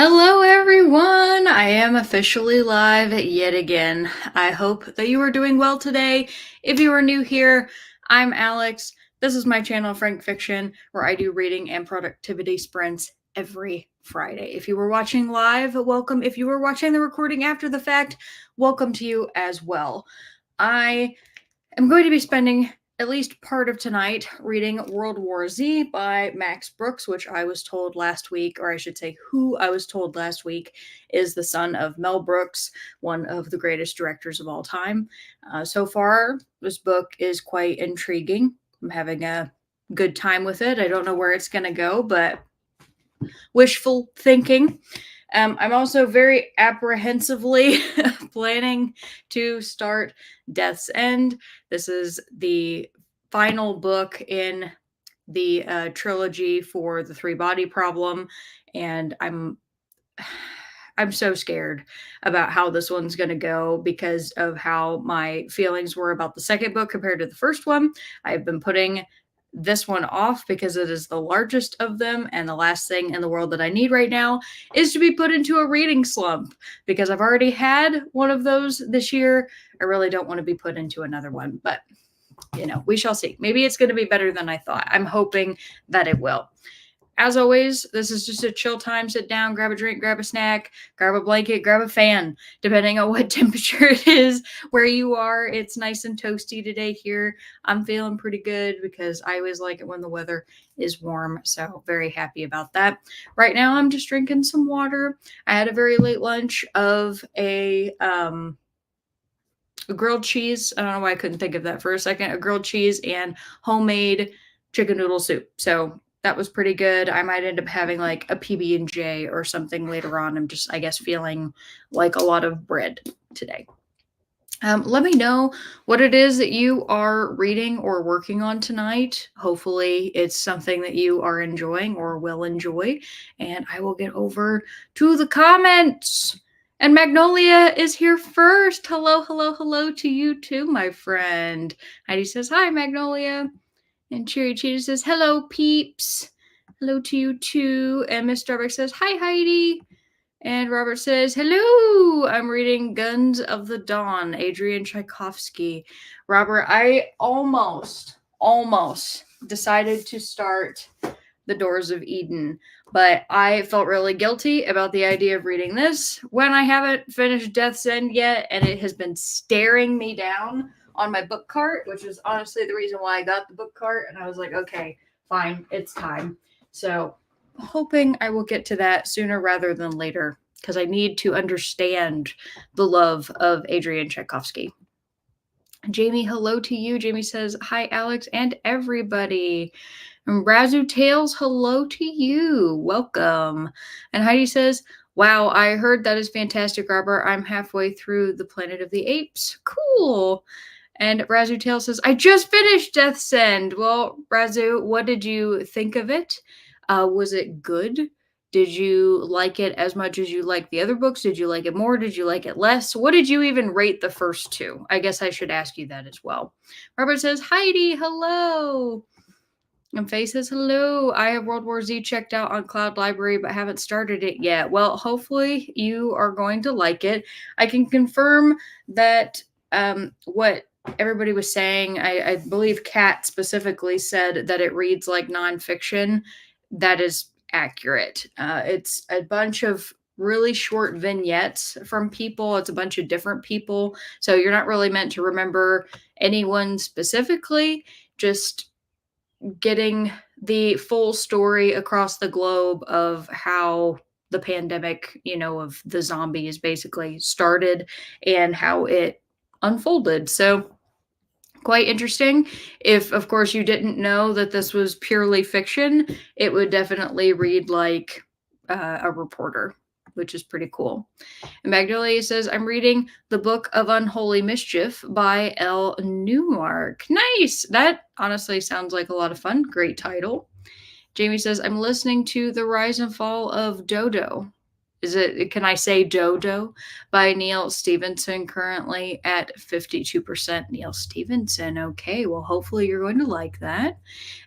Hello, everyone. I am officially live yet again. I hope that you are doing well today. If you are new here, I'm Alex. This is my channel, Frank Fiction, where I do reading and productivity sprints every Friday. If you were watching live, welcome. If you were watching the recording after the fact, welcome to you as well. I am going to be spending at least part of tonight reading World War Z by Max Brooks, which I was told last week, or I should say, who I was told last week is the son of Mel Brooks, one of the greatest directors of all time. So far, this book is quite intriguing. I'm having a good time with it. I don't know where it's going to go, but wishful thinking. I'm also very apprehensively planning to start Death's End. This is the final book in the trilogy for the three body problem, and I'm so scared about how this one's going to go because of how my feelings were about the second book compared to the first one. I've been putting this one off because it is the largest of them, and the last thing in the world that I need right now is to be put into a reading slump because I've already had one of those this year. I really don't want to be put into another one, but we shall see. Maybe it's going to be better than I thought. I'm hoping that it will. As always, this is just a chill time. Sit down, grab a drink, grab a snack, grab a blanket, grab a fan, depending on what temperature it is where you are. It's nice and toasty today here. I'm feeling pretty good because I always like it when the weather is warm. So very happy about that. Right now, I'm just drinking some water. I had a very late lunch of a grilled cheese. I don't know why I couldn't think of that for a second. A grilled cheese and homemade chicken noodle soup. So that was pretty good. I might end up having like a PB&J or something later on. I'm just, I guess, feeling like a lot of bread today. Let me know what it is that you are reading or working on tonight. Hopefully, it's something that you are enjoying or will enjoy. And I will get over to the comments. And Magnolia is here first. Hello, hello, hello to you too, my friend. Heidi says, hi, Magnolia. And Cherry Cheetah says, hello, peeps. Hello to you too. And Miss Starbucks says, hi, Heidi. And Robert says, hello, I'm reading Guns of the Dawn, Adrian Tchaikovsky. Robert, I almost decided to start The Doors of Eden, but I felt really guilty about the idea of reading this when I haven't finished Death's End yet, and it has been staring me down on my book cart, which is honestly the reason why I got the book cart, and I was like, okay, fine, it's time. So hoping I will get to that sooner rather than later because I need to understand the love of Adrian Tchaikovsky. Jamie, hello to you. Jamie says, hi, Alex, and everybody. And Razu Tales, hello to you. Welcome. And Heidi says, wow, I heard that is fantastic, Robert. I'm halfway through The Planet of the Apes. Cool. And Razu Tales says, I just finished Death's End. Well, Razu, what did you think of it? Was it good? Did you like it as much as you liked the other books? Did you like it more? Did you like it less? What did you even rate the first two? I guess I should ask you that as well. Robert says, Heidi, hello. And Faye says, hello. I have World War Z checked out on Cloud Library, but haven't started it yet. Well, hopefully you are going to like it. I can confirm that what everybody was saying, I believe Kat specifically said that it reads like nonfiction. That is accurate. It's a bunch of really short vignettes from people. It's a bunch of different people. So you're not really meant to remember anyone specifically, just getting the full story across the globe of how the pandemic, of the zombies basically started and how it unfolded. So quite interesting. If, of course, you didn't know that this was purely fiction, it would definitely read like a reporter, which is pretty cool. And Magnolia says, I'm reading The Book of Unholy Mischief by L. Newmark. Nice. That honestly sounds like a lot of fun. Great title. Jamie says, I'm listening to The Rise and Fall of Dodo. Can I say Dodo by Neal Stephenson, currently at 52%. Neal Stephenson. Okay, well, hopefully you're going to like that.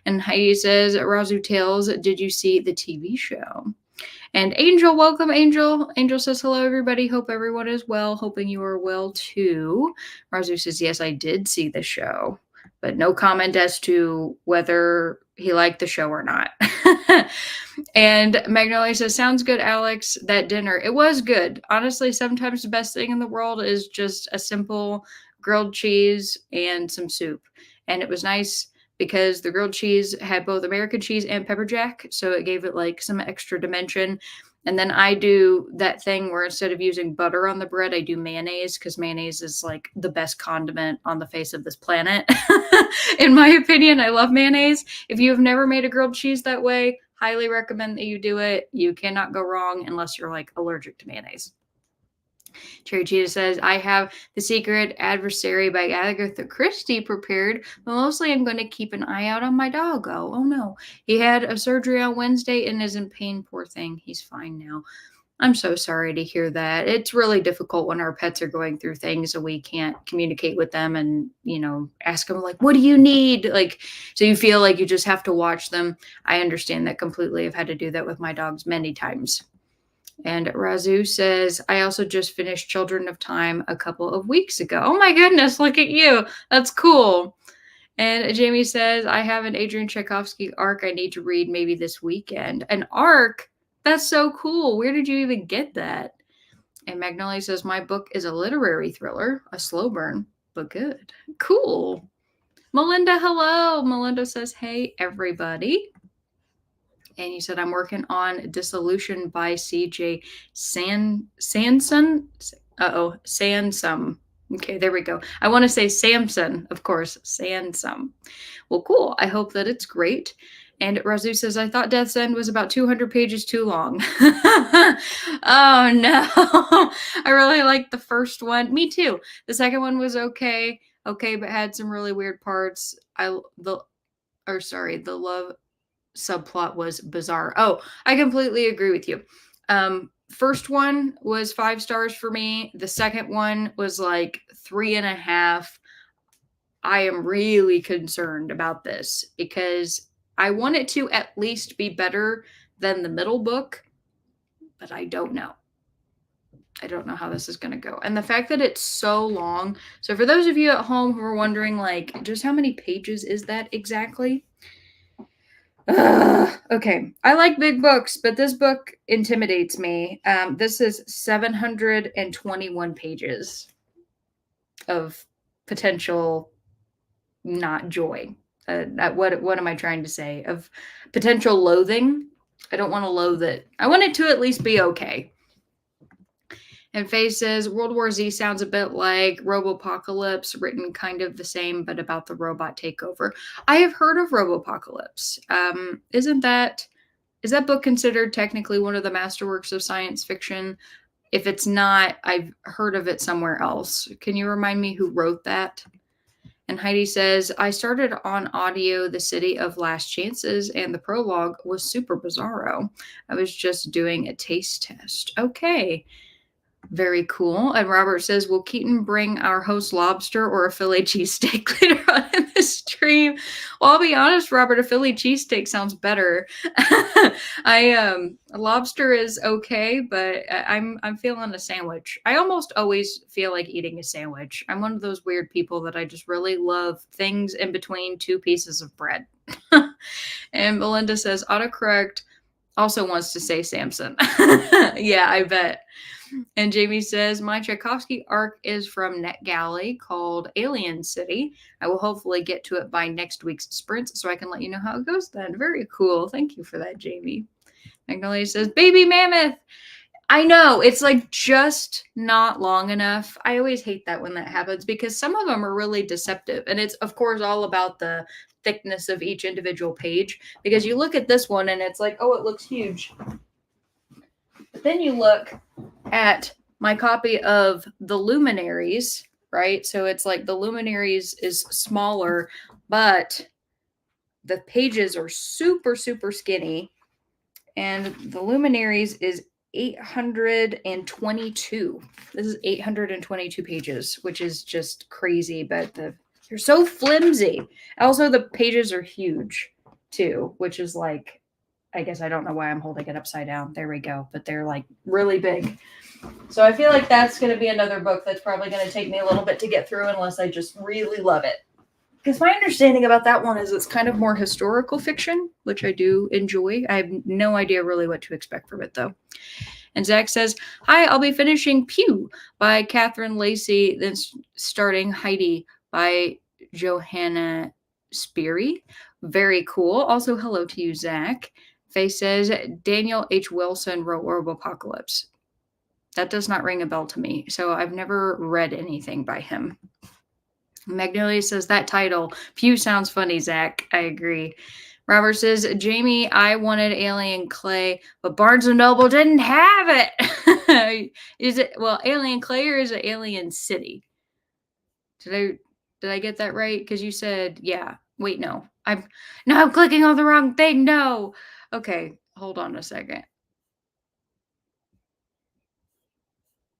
And Heidi says, Razu Tales, did you see the TV show? And Angel, welcome, Angel. Angel says, hello, everybody. Hope everyone is well. Hoping you are well, too. Razu says, yes, I did see the show, but no comment as to whether he liked the show or not. And Magnolia says, sounds good, Alex. That dinner, it was good. Honestly, sometimes the best thing in the world is just a simple grilled cheese and some soup. And it was nice because the grilled cheese had both American cheese and pepper jack, so it gave it like some extra dimension. And then I do that thing where instead of using butter on the bread, I do mayonnaise, because mayonnaise is like the best condiment on the face of this planet. In my opinion, I love mayonnaise. If you have never made a grilled cheese that way, highly recommend that you do it. You cannot go wrong unless you're like allergic to mayonnaise. Cherry Cheetah says, I have The Secret Adversary by Agatha Christie prepared, but mostly I'm going to keep an eye out on my doggo. Oh no. He had a surgery on Wednesday and is in pain, poor thing. He's fine now. I'm so sorry to hear that. It's really difficult when our pets are going through things and we can't communicate with them and, ask them, like, what do you need? Like, so you feel like you just have to watch them. I understand that completely. I've had to do that with my dogs many times. And Razu says, I also just finished Children of Time a couple of weeks ago. Oh my goodness, look at you. That's cool. And Jamie says, I have an Adrian Tchaikovsky arc I need to read maybe this weekend. An arc? That's so cool. Where did you even get that? And Magnolia says, my book is a literary thriller, a slow burn, but good. Cool. Melinda, hello. Melinda says, hey, everybody. And you said, I'm working on Dissolution by C.J. Sansom. Sansom. Okay, there we go. I want to say Samson, of course. Sansom. Well, cool. I hope that it's great. And Razu says, I thought Death's End was about 200 pages too long. Oh, no. I really liked the first one. Me too. The second one was okay, but had some really weird parts. The love subplot was bizarre. Oh, I completely agree with you. First one was 5 stars for me. The second one was like 3.5. I am really concerned about this because I want it to at least be better than the middle book, but I don't know. I don't know how this is going to go. And the fact that it's so long. So for those of you at home who are wondering, like, just how many pages is that exactly? Okay, I like big books, but this book intimidates me. This is 721 pages of potential not joy. What am I trying to say? Of potential loathing. I don't want to loathe it. I want it to at least be okay. And Faye says, World War Z sounds a bit like Robopocalypse, written kind of the same, but about the robot takeover. I have heard of Robopocalypse. Is that book considered technically one of the masterworks of science fiction? If it's not, I've heard of it somewhere else. Can you remind me who wrote that? And Heidi says, I started on audio The City of Last Chances, and the prologue was super bizarro. I was just doing a taste test. Okay. Very cool. And Robert says, will Keaton bring our host lobster or a Philly cheesesteak later on in the stream? Well, I'll be honest, Robert, a Philly cheesesteak sounds better. Lobster is okay, but I'm feeling a sandwich. I almost always feel like eating a sandwich. I'm one of those weird people that I just really love things in between 2 pieces of bread. And Melinda says, autocorrect also wants to say Samson. Yeah, I bet. And Jamie says, my Tchaikovsky arc is from NetGalley called Alien City. I will hopefully get to it by next week's sprint so I can let you know how it goes then. Very cool. Thank you for that, Jamie. Magnolia says, baby mammoth. I know, it's like just not long enough. I always hate that when that happens because some of them are really deceptive. And it's, of course, all about the thickness of each individual page, because you look at this one and it's like, oh, it looks huge. But then you look at my copy of The Luminaries, right? So it's like The Luminaries is smaller, but the pages are super, super skinny. And The Luminaries is 822. This is 822 pages, which is just crazy, but they're so flimsy. Also, the pages are huge too, which is like I guess I don't know why I'm holding it upside down. There we go. But they're like really big. So I feel like that's going to be another book that's probably going to take me a little bit to get through unless I just really love it. Because my understanding about that one is it's kind of more historical fiction, which I do enjoy. I have no idea really what to expect from it, though. And Zach says, "Hi, I'll be finishing Pew by Catherine Lacey, then starting Heidi by Johanna Speary. Very cool. Also, hello to you, Zach." Faye says, "Daniel H. Wilson wrote Robopocalypse." That does not ring a bell to me, so I've never read anything by him. Magnolia says, "That title, Pew, sounds funny, Zach." I agree. Robert says, "Jamie, I wanted Alien Clay, but Barnes & Noble didn't have it." Is it, well, Alien Clay or is it Alien City? Did I get that right? Because you said, yeah. Wait, no. I'm clicking on the wrong thing. No. Okay, hold on a second.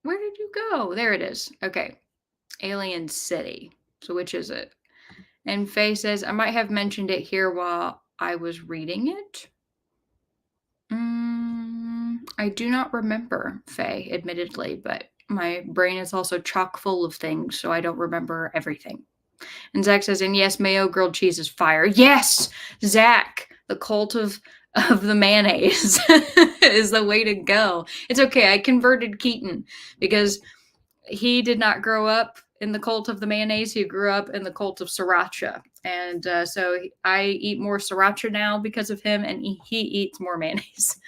Where did you go? There it is. Okay. Alien City. So which is it? And Faye says, "I might have mentioned it here while I was reading it." I do not remember, Faye, admittedly, but my brain is also chock full of things, so I don't remember everything. And Zach says, "And yes, mayo grilled cheese is fire." Yes, Zach, the cult of the mayonnaise is the way to go. It's okay. I converted Keaton because he did not grow up in the cult of the mayonnaise. He grew up in the cult of sriracha. And so I eat more sriracha now because of him, and he eats more mayonnaise.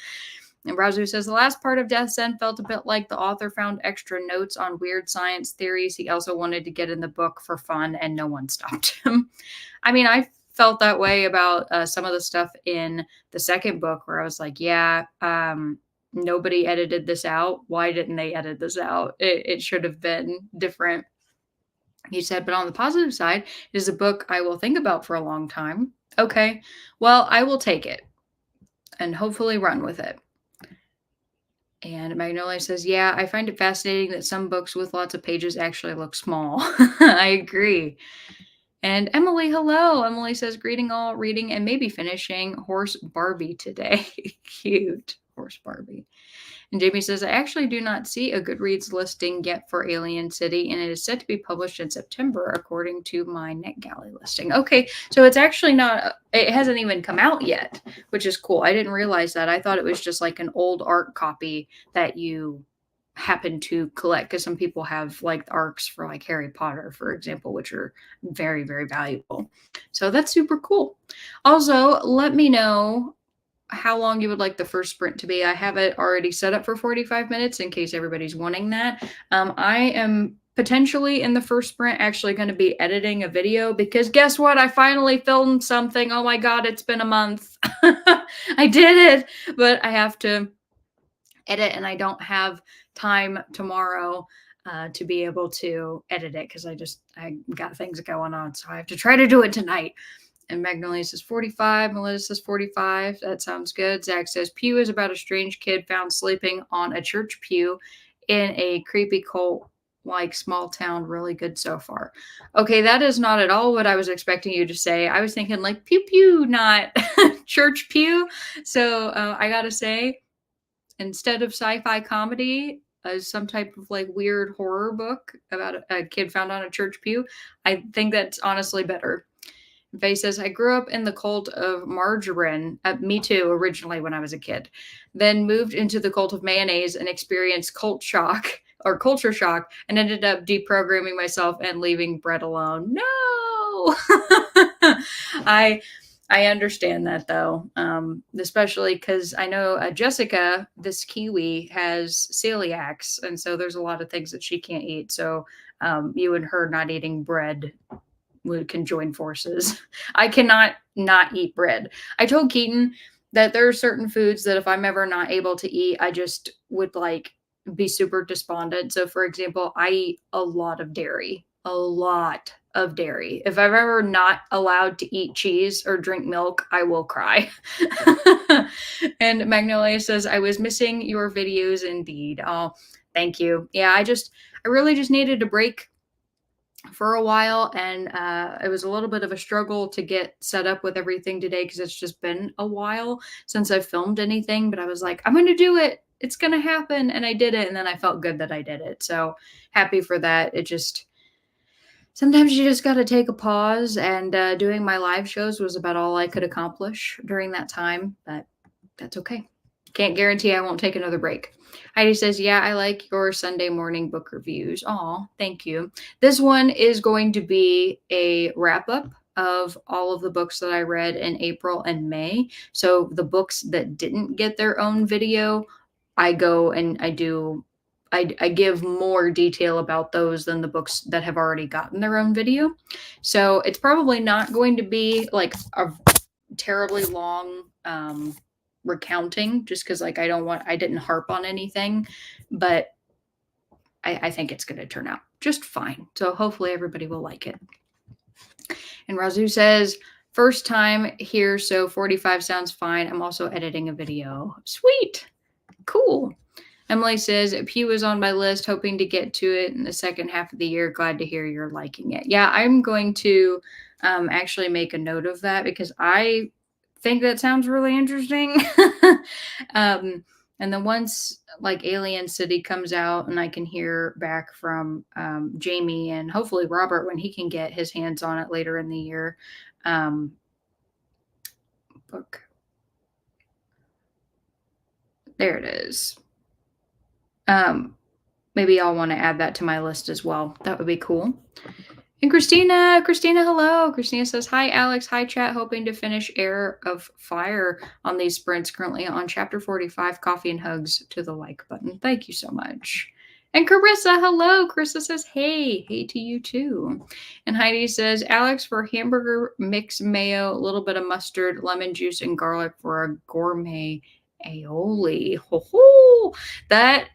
And Razu says, "The last part of Death's End felt a bit like the author found extra notes on weird science theories he also wanted to get in the book for fun, and no one stopped him." I mean, I felt that way about some of the stuff in the second book where I was like, yeah, nobody edited this out. Why didn't they edit this out? It should have been different. He said, "But on the positive side, it is a book I will think about for a long time." Okay, well, I will take it and hopefully run with it. And Magnolia says, "Yeah, I find it fascinating that some books with lots of pages actually look small." I agree. And Emily, hello. Emily says, "Greeting all, reading and maybe finishing Horse Barbie today." Cute. Horse Barbie. And Jamie says, "I actually do not see a Goodreads listing yet for Alien City, and it is set to be published in September, according to my NetGalley listing." Okay, so it's actually not, it hasn't even come out yet, which is cool. I didn't realize that. I thought it was just like an old art copy that you happen to collect, because some people have like arcs for like Harry Potter, for example, which are very, very valuable. So that's super cool. Also, let me know how long you would like the first sprint to be. I have it already set up for 45 minutes in case everybody's wanting that. I am potentially in the first sprint actually going to be editing a video, because guess what? I finally filmed something. Oh my God, it's been a month. I did it, but I have to edit and I don't have time tomorrow to be able to edit it because I got things going on. So I have to try to do it tonight. And Magnolia says 45. Melissa says 45. That sounds good. Zach says Pew is about a strange kid found sleeping on a church pew in a creepy cult like small town. Really good so far. Okay, that is not at all what I was expecting you to say. I was thinking like pew pew, not church pew. So I gotta say, instead of sci-fi comedy, some type of like weird horror book about a kid found on a church pew, I think that's honestly better. Faye says, "I grew up in the cult of margarine. Me too, originally when I was a kid. Then moved into the cult of mayonnaise and experienced cult shock or culture shock and ended up deprogramming myself and leaving bread alone." No! I understand that though, especially because I know Jessica, this Kiwi, has celiacs, and so there's a lot of things that she can't eat. So you and her not eating bread we can join forces. I cannot not eat bread. I told Keaton that there are certain foods that if I'm ever not able to eat, I just would like be super despondent. So for example, I eat a lot of dairy, a lot of dairy. If I'm ever not allowed to eat cheese or drink milk, I will cry. And Magnolia says, "I was missing your videos indeed." Oh, thank you. Yeah, I really just needed a break for a while, and it was a little bit of a struggle to get set up with everything today because it's just been a while since I've filmed anything. But I was like, I'm going to do it. It's going to happen. And I did it. And then I felt good that I did it. So happy for that. It just, sometimes you just got to take a pause. And doing my live shows was about all I could accomplish during that time. But that's okay. Can't guarantee I won't take another break. Heidi says, yeah, I like your Sunday morning book reviews. Aw, thank you. This one is going to be a wrap up of all of the books that I read in April and May. So the books that didn't get their own video, I go and I give more detail about those than the books that have already gotten their own video. So it's probably not going to be like a terribly long recounting, just because like I didn't harp on anything, but I think it's going to turn out just fine. So hopefully everybody will like it. And Razoo says, first time here, so 45 sounds fine. I'm also editing a video. Sweet. Cool. Emily says, Pew is on my list, hoping to get to it in the second half of the year. Glad to hear you're liking it. Yeah, I'm going to actually make a note of that because I think that sounds really interesting. And then once like Alien City comes out and I can hear back from Jamie and hopefully Robert when he can get his hands on it later in the year. Book. There it is. Maybe I'll want to add that to my list as well. That would be cool. And Christina, hello. Christina says, hi, Alex. Hi, chat. Hoping to finish Heir of Fire on these sprints. Currently on chapter 45, coffee and hugs to the like button. Thank you so much. And Carissa, hello. Carissa says, hey to you too. And Heidi says, Alex, for hamburger mix mayo, a little bit of mustard, lemon juice, and garlic for a gourmet aioli. Ho ho. That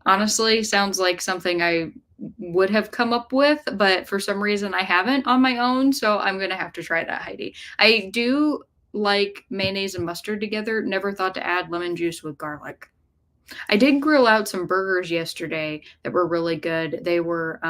honestly sounds like something I would have come up with, but for some reason I haven't on my own. So I'm going to have to try that, Heidi. I do like mayonnaise and mustard together. Never thought to add lemon juice with garlic. I did grill out some burgers yesterday that were really good. They were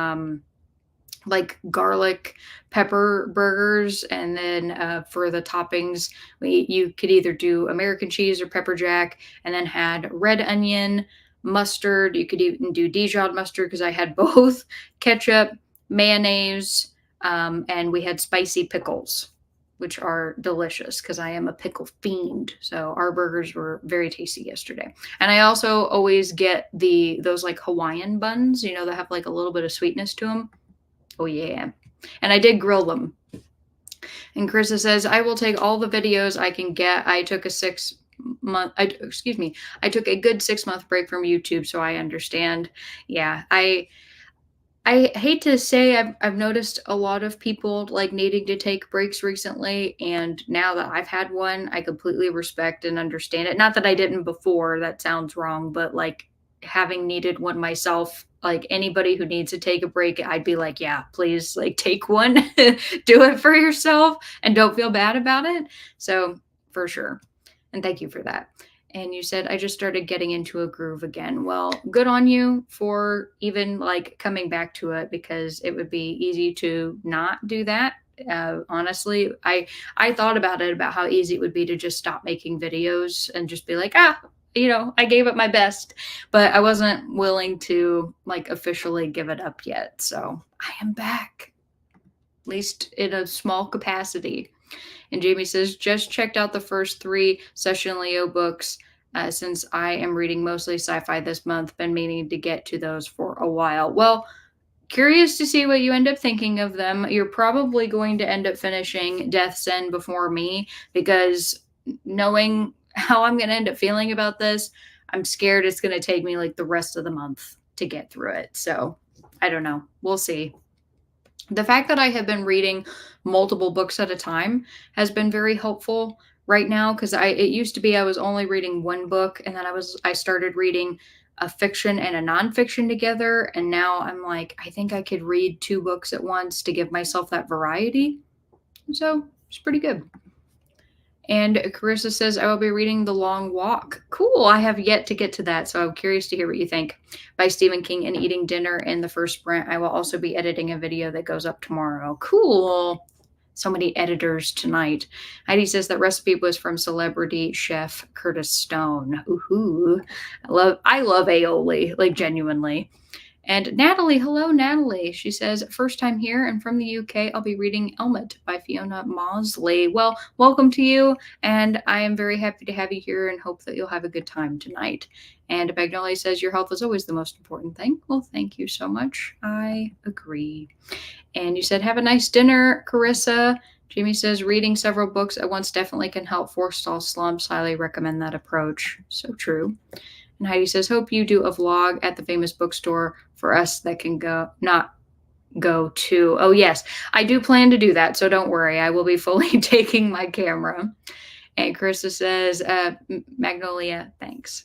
like garlic pepper burgers, and then for the toppings, you could either do American cheese or pepper jack, and then had red onion, mustard. You could even do Dijon mustard because I had both, ketchup, mayonnaise, and we had spicy pickles, which are delicious because I am a pickle fiend. So our burgers were very tasty yesterday. And I also always get those like Hawaiian buns, that have like a little bit of sweetness to them. Oh yeah. And I did grill them. And Carissa says, I will take all the videos I can get. I took a I took a good 6-month break from YouTube, so I understand. Yeah, I hate to say I've noticed a lot of people like needing to take breaks recently, and now that I've had one, I completely respect and understand it. Not that I didn't before, that sounds wrong, but like having needed one myself, like anybody who needs to take a break, I'd be like, yeah, please like take one, do it for yourself and don't feel bad about it. So for sure. And thank you for that. And you said, I just started getting into a groove again. Well, good on you for even like coming back to it, because it would be easy to not do that. Honestly, I thought about it, about how easy it would be to just stop making videos and just be like, I gave it my best, but I wasn't willing to like officially give it up yet. So I am back, at least in a small capacity. And Jamie says, just checked out the first 3 Session Leo books. Since I am reading mostly sci-fi this month, been meaning to get to those for a while. Well, curious to see what you end up thinking of them. You're probably going to end up finishing Death's End before me, because knowing how I'm going to end up feeling about this, I'm scared it's going to take me like the rest of the month to get through it. So I don't know. We'll see. The fact that I have been reading multiple books at a time has been very helpful right now, because it used to be I was only reading one book, and then I started reading a fiction and a nonfiction together, and now I'm like, I think I could read 2 books at once to give myself that variety. So it's pretty good. And Carissa says, I will be reading The Long Walk. Cool. I have yet to get to that, so I'm curious to hear what you think. By Stephen King, and eating dinner in the first sprint. I will also be editing a video that goes up tomorrow. Cool. So many editors tonight. Heidi says that recipe was from celebrity chef Curtis Stone. Ooh, I love aioli, like genuinely. And Natalie, hello, Natalie. She says, first time here and from the UK, I'll be reading Elmet by Fiona Mosley. Well, welcome to you. And I am very happy to have you here and hope that you'll have a good time tonight. And Magnolia says, your health is always the most important thing. Well, thank you so much. I agree. And you said, have a nice dinner, Carissa. Jamie says, reading several books at once definitely can help forestall slumps. Highly recommend that approach. So true. And Heidi says, hope you do a vlog at the famous bookstore for us that can not go to. Oh, yes, I do plan to do that. So don't worry. I will be fully taking my camera. And Carissa says, Magnolia, thanks.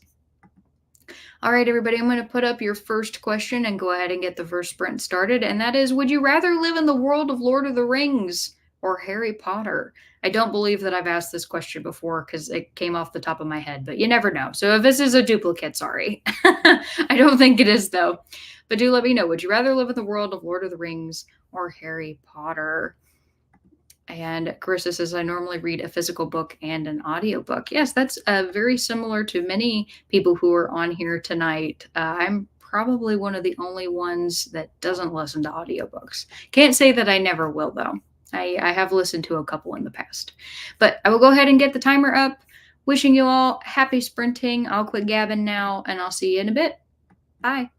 All right, everybody, I'm going to put up your first question and go ahead and get the first sprint started. And that is, would you rather live in the world of Lord of the Rings or Harry Potter? I don't believe that I've asked this question before because it came off the top of my head, but you never know. So if this is a duplicate, sorry. I don't think it is, though. But do let me know. Would you rather live in the world of Lord of the Rings or Harry Potter? And Carissa says, I normally read a physical book and an audiobook. Yes, that's very similar to many people who are on here tonight. I'm probably one of the only ones that doesn't listen to audiobooks. Can't say that I never will, though. I have listened to a couple in the past. But I will go ahead and get the timer up. Wishing you all happy sprinting. I'll quit gabbing now, and I'll see you in a bit. Bye.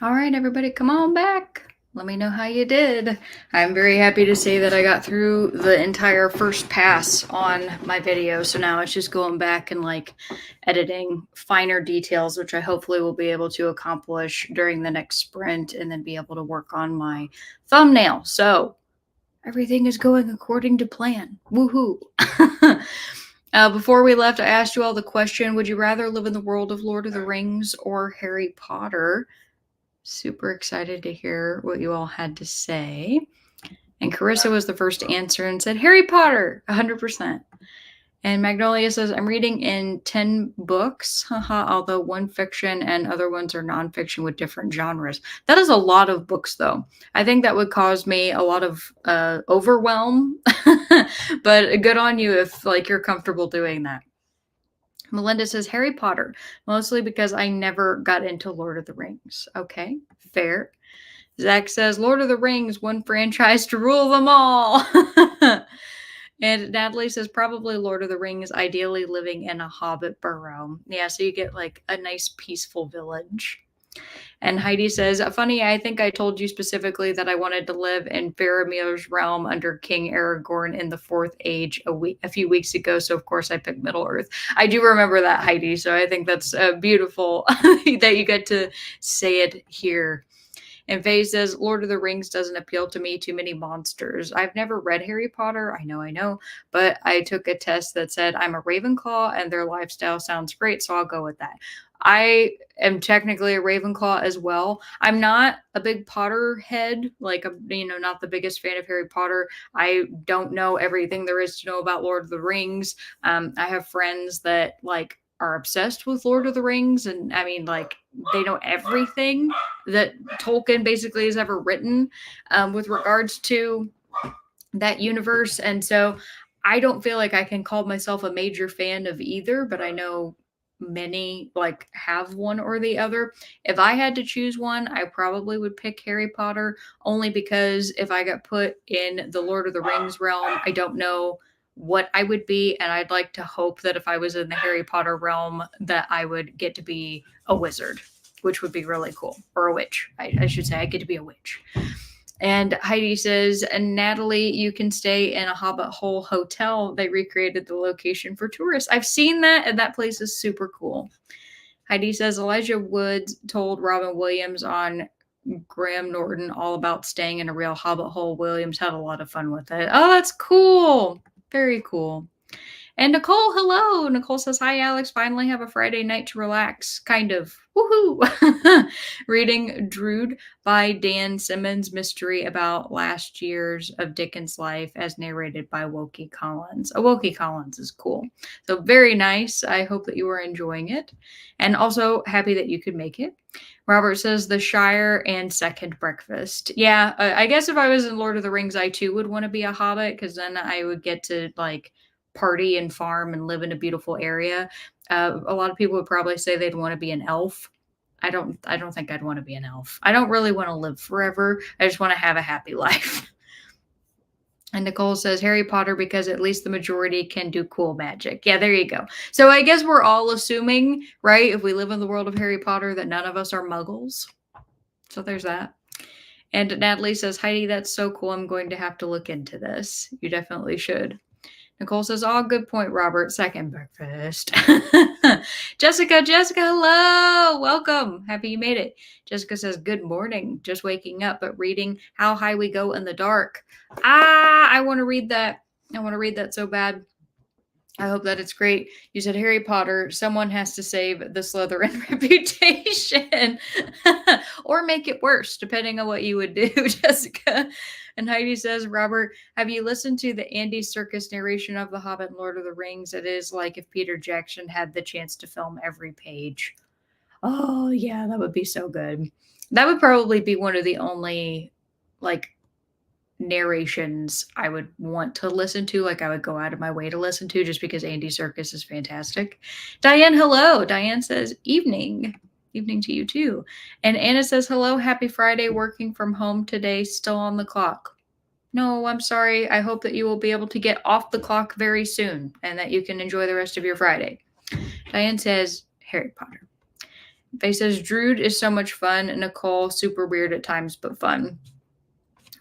All right, everybody, come on back. Let me know how you did. I'm very happy to say that I got through the entire first pass on my video. So now it's just going back and like editing finer details, which I hopefully will be able to accomplish during the next sprint and then be able to work on my thumbnail. So everything is going according to plan. Woohoo. Before we left, I asked you all the question, would you rather live in the world of Lord of the Rings or Harry Potter? Super excited to hear what you all had to say. And Carissa was the first to answer and said, Harry Potter, 100%. And Magnolia says, I'm reading in 10 books, although one fiction and other ones are nonfiction with different genres. That is a lot of books, though. I think that would cause me a lot of overwhelm, but good on you if like you're comfortable doing that. Melinda says Harry Potter, mostly because I never got into Lord of the Rings. Okay, fair. Zach says Lord of the Rings, one franchise to rule them all. And Natalie says probably Lord of the Rings, ideally living in a hobbit burrow. Yeah, so you get like a nice peaceful village. And Heidi says, funny, I think I told you specifically that I wanted to live in Faramir's realm under King Aragorn in the Fourth Age a few weeks ago. So, of course, I picked Middle Earth. I do remember that, Heidi. So I think that's beautiful that you get to say it here. And Faye says, Lord of the Rings doesn't appeal to me. Too many monsters. I've never read Harry Potter. I know. But I took a test that said I'm a Ravenclaw and their lifestyle sounds great. So I'll go with that. I am technically a Ravenclaw as well. I'm not a big Potter head, like, not the biggest fan of Harry Potter. I don't know everything there is to know about Lord of the Rings. I have friends that like are obsessed with Lord of the Rings, and I mean, like, they know everything that Tolkien basically has ever written with regards to that universe. And so I don't feel like I can call myself a major fan of either, but I know many like have one or the other. If I had to choose one, I probably would pick Harry Potter, only because if I got put in the Lord of the Rings realm, I don't know what I would be, and I'd like to hope that if I was in the Harry Potter realm that I would get to be a wizard, which would be really cool, or a witch. I should say I get to be a witch. And Heidi says, and Natalie, you can stay in a Hobbit Hole hotel. They recreated the location for tourists. I've seen that, and that place is super cool. Heidi says Elijah Wood told Robin Williams on Graham Norton all about staying in a real Hobbit Hole. Williams had a lot of fun with it. Oh, that's cool. Very cool. And Nicole, hello. Nicole says, hi, Alex. Finally have a Friday night to relax. Kind of. Woohoo. Reading Drood by Dan Simmons, mystery about last years of Dickens' life as narrated by Wilkie Collins. Wilkie Collins is cool. So very nice. I hope that you are enjoying it. And also happy that you could make it. Robert says The Shire and Second Breakfast. Yeah, I guess if I was in Lord of the Rings, I too would want to be a hobbit, because then I would get to like party and farm and live in a beautiful area. A lot of people would probably say they'd want to be an elf. I don't think I'd want to be an elf. I don't really want to live forever. I just want to have a happy life. And Nicole says Harry Potter because at least the majority can do cool magic. Yeah, there you go. So I guess we're all assuming, right, if we live in the world of Harry Potter, that none of us are muggles. So there's that. And Natalie says, Heidi, that's so cool. I'm going to have to look into this. You definitely should. Nicole says, oh, good point, Robert. Second breakfast. Jessica, hello. Welcome. Happy you made it. Jessica says, good morning. Just waking up, but reading How High We Go in the Dark. I want to read that. I want to read that so bad. I hope that it's great. You said Harry Potter. Someone has to save the Slytherin reputation or make it worse, depending on what you would do, Jessica. And Heidi says, Robert, have you listened to the Andy Serkis narration of The Hobbit and Lord of the Rings? It is like if Peter Jackson had the chance to film every page. Oh, yeah, that would be so good. That would probably be one of the only, like, narrations I would want to listen to, like I would go out of my way to listen to, just because Andy Serkis is fantastic. Diane, hello. Diane says evening to you too. And Anna says hello, happy Friday, working from home today, still on the clock. No, I'm sorry. I hope that you will be able to get off the clock very soon and that you can enjoy the rest of your Friday. Diane says Harry Potter. Faye says, Drood is so much fun. Nicole, super weird at times, but fun.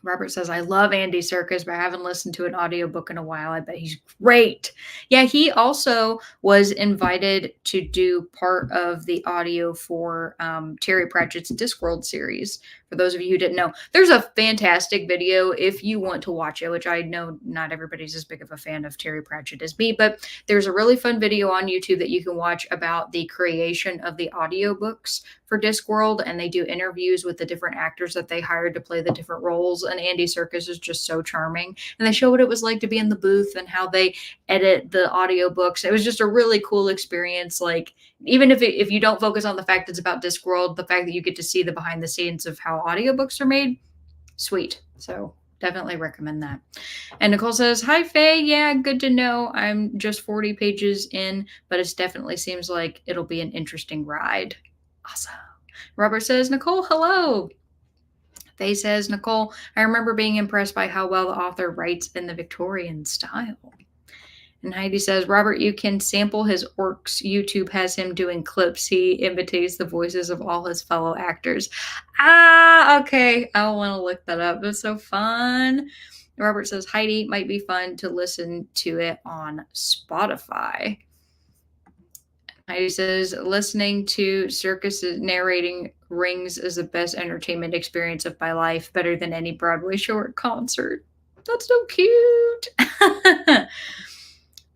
Robert says, I love Andy Serkis, but I haven't listened to an audiobook in a while. I bet he's great. Yeah, he also was invited to do part of the audio for Terry Pratchett's Discworld series. For those of you who didn't know, there's a fantastic video if you want to watch it, which I know not everybody's as big of a fan of Terry Pratchett as me, but there's a really fun video on YouTube that you can watch about the creation of the audiobooks for Discworld, and they do interviews with the different actors that they hired to play the different roles. And Andy Serkis is just so charming. And they show what it was like to be in the booth and how they edit the audiobooks. It was just a really cool experience. Like, even if you don't focus on the fact it's about Discworld, the fact that you get to see the behind the scenes of how audiobooks are made, sweet. So definitely recommend that. And Nicole says, hi, Faye. Yeah, good to know. I'm just 40 pages in, but it definitely seems like it'll be an interesting ride. Awesome. Robert says, Nicole, hello. Faye says, Nicole, I remember being impressed by how well the author writes in the Victorian style. And Heidi says, Robert, you can sample his orcs. YouTube has him doing clips. He imitates the voices of all his fellow actors. Ah, okay. I want to look that up. It's so fun. Robert says, Heidi, might be fun to listen to it on Spotify. Heidi says, listening to Serkis narrating Rings is the best entertainment experience of my life, better than any Broadway show or concert. That's so cute.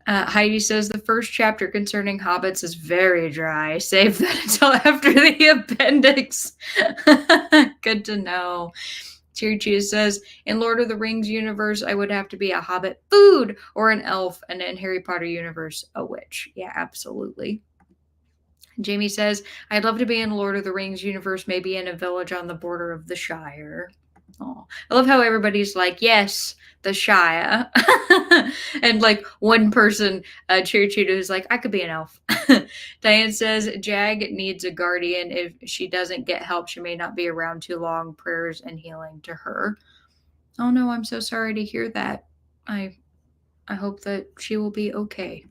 Heidi says, the first chapter concerning hobbits is very dry. Save that until after the appendix. Good to know. Cheer says, in Lord of the Rings universe, I would have to be a hobbit food or an elf, and in Harry Potter universe, a witch. Yeah, absolutely. Jamie says, I'd love to be in Lord of the Rings universe, maybe in a village on the border of the Shire. Oh, I love how everybody's like, yes, the Shire. And like one person, Cheer is like, I could be an elf. Diane says, Jag needs a guardian. If she doesn't get help, she may not be around too long. Prayers and healing to her. Oh no, I'm so sorry to hear that. I hope that she will be okay.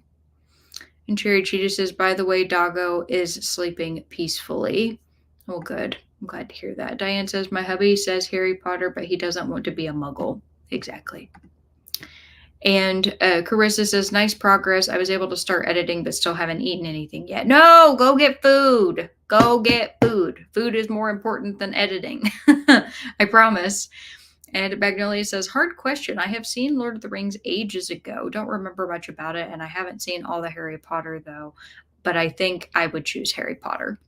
And Cherry Cheetah says, by the way, Doggo is sleeping peacefully. Oh, good. I'm glad to hear that. Diane says, my hubby says Harry Potter, but he doesn't want to be a muggle. Exactly. And Carissa says, nice progress. I was able to start editing, but still haven't eaten anything yet. No, go get food. Go get food. Food is more important than editing. I promise. And Magnolia says, hard question. I have seen Lord of the Rings ages ago. Don't remember much about it. And I haven't seen all the Harry Potter, though. But I think I would choose Harry Potter.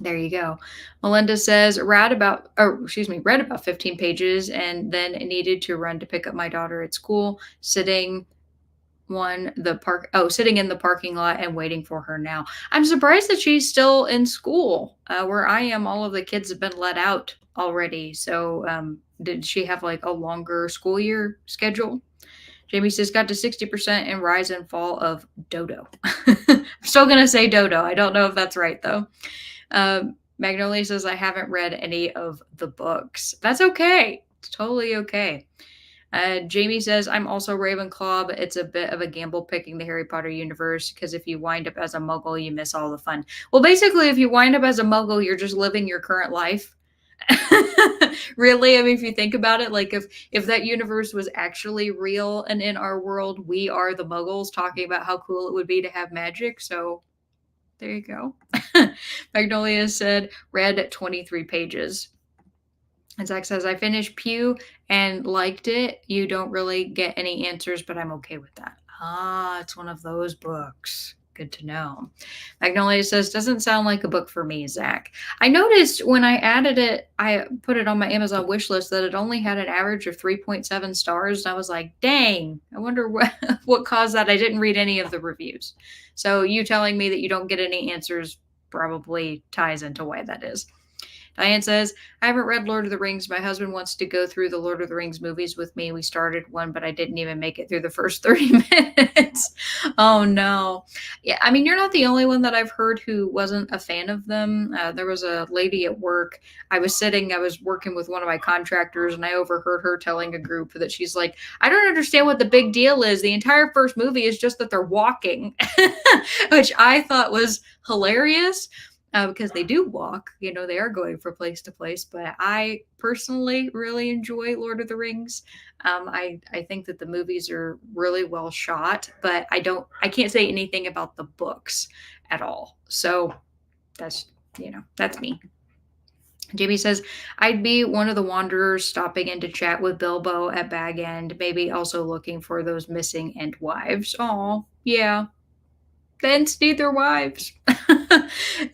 There you go. Melinda says, read about 15 pages and then needed to run to pick up my daughter at school, sitting in the parking lot and waiting for her now. I'm surprised that she's still in school. Where I am, all of the kids have been let out already. So did she have like a longer school year schedule? Jamie says, got to 60% in Rise and Fall of Dodo. I'm still going to say Dodo. I don't know if that's right, though. Magnolia says, I haven't read any of the books. That's okay. It's totally okay. Jamie says, I'm also Ravenclaw, but it's a bit of a gamble picking the Harry Potter universe because if you wind up as a muggle, you miss all the fun. Well, basically, if you wind up as a muggle, you're just living your current life. Really, I mean, if you think about it, like if that universe was actually real and in our world, we are the muggles talking about how cool it would be to have magic. So there you go. Magnolia said, read 23 pages. And Zach says, I finished Pew and liked it. You don't really get any answers, but I'm okay with that. Ah, it's one of those books. Good to know. Magnolia says, doesn't sound like a book for me, Zach. I noticed when I added it, I put it on my Amazon wish list that it only had an average of 3.7 stars. And I was like, dang, I wonder what caused that. I didn't read any of the reviews. So you telling me that you don't get any answers probably ties into why that is. Diane says, I haven't read Lord of the Rings. My husband wants to go through the Lord of the Rings movies with me. We started one, but I didn't even make it through the first 30 minutes. Oh, no. Yeah, I mean, you're not the only one that I've heard who wasn't a fan of them. There was a lady at work. I was working with one of my contractors, and I overheard her telling a group that she's like, I don't understand what the big deal is. The entire first movie is just that they're walking, which I thought was hilarious. because they do walk. They are going from place to place. But I personally really enjoy Lord of the Rings. I think that the movies are really well shot, but I can't say anything about the books at all. So that's that's me. Jamie says, I'd be one of the wanderers stopping in to chat with Bilbo at Bag End, maybe also looking for those missing Entwives. Oh, yeah. Thence need their wives.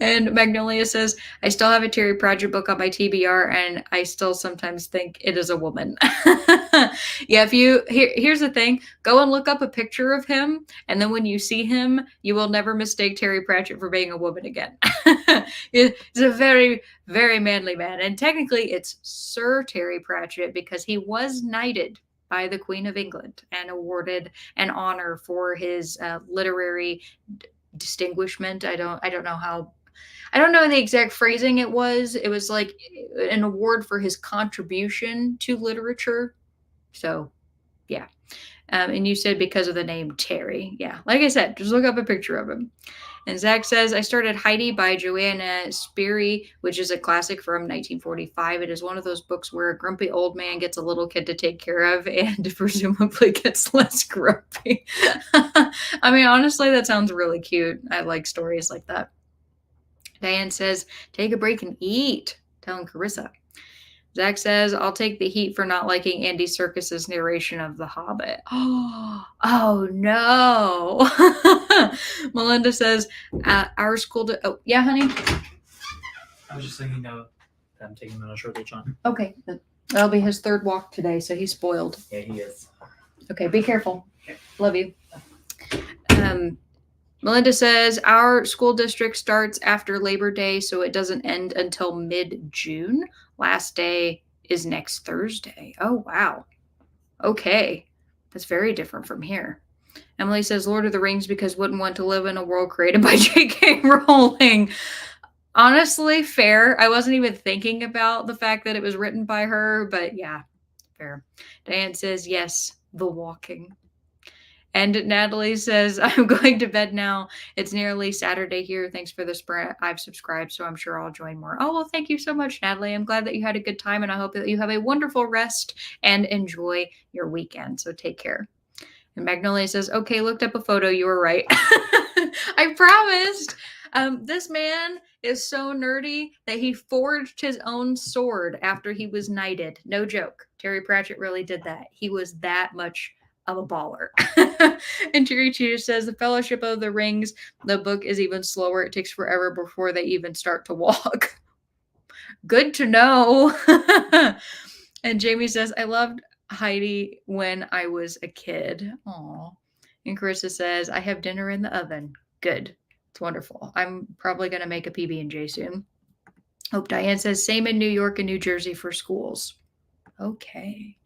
And Magnolia says, I still have a Terry Pratchett book on my TBR, and I still sometimes think it is a woman. Yeah, here's the thing, go and look up a picture of him, and then when you see him, you will never mistake Terry Pratchett for being a woman again. He's a very, very manly man, and technically it's Sir Terry Pratchett because he was knighted by the Queen of England and awarded an honor for his literary distinguishment. I don't know the exact phrasing it was. It was like an award for his contribution to literature. So, yeah. And you said because of the name Terry. Yeah. Like I said, just look up a picture of him. And Zach says, I started Heidi by Joanna Spyri, which is a classic from 1945. It is one of those books where a grumpy old man gets a little kid to take care of and presumably gets less grumpy. I mean, honestly, that sounds really cute. I like stories like that. Diane says, take a break and eat, telling Carissa. Zach says, I'll take the heat for not liking Andy Serkis's narration of The Hobbit. Oh no. Melinda says, our school. Oh, yeah, honey? I was just thinking of I'm taking him on a short little John. Okay. That'll be his third walk today, so he's spoiled. Yeah, he is. Okay, be careful. Love you. Melinda says, our school district starts after Labor Day, so it doesn't end until mid-June. Last day is next Thursday. Oh, wow. Okay. That's very different from here. Emily says, Lord of the Rings because wouldn't want to live in a world created by J.K. Rowling. Honestly, fair. I wasn't even thinking about the fact that it was written by her, but yeah, fair. Diane says, yes, The Walking. And Natalie says, I'm going to bed now. It's nearly Saturday here. Thanks for the sprint. I've subscribed, so I'm sure I'll join more. Oh, well, thank you so much, Natalie. I'm glad that you had a good time, and I hope that you have a wonderful rest and enjoy your weekend. So take care. And Magnolia says, okay, looked up a photo. You were right. I promised. This man is so nerdy that he forged his own sword after he was knighted. No joke. Terry Pratchett really did that. He was that much of a baller. And Jerry Cheater says, The Fellowship of the Rings, the book is even slower. It takes forever before they even start to walk. Good to know. And Jamie says, I loved Heidi when I was a kid. Aw. And Carissa says, I have dinner in the oven. Good. It's wonderful. I'm probably going to make a PB&J soon. Hope Diane says, same in New York and New Jersey for schools. Okay.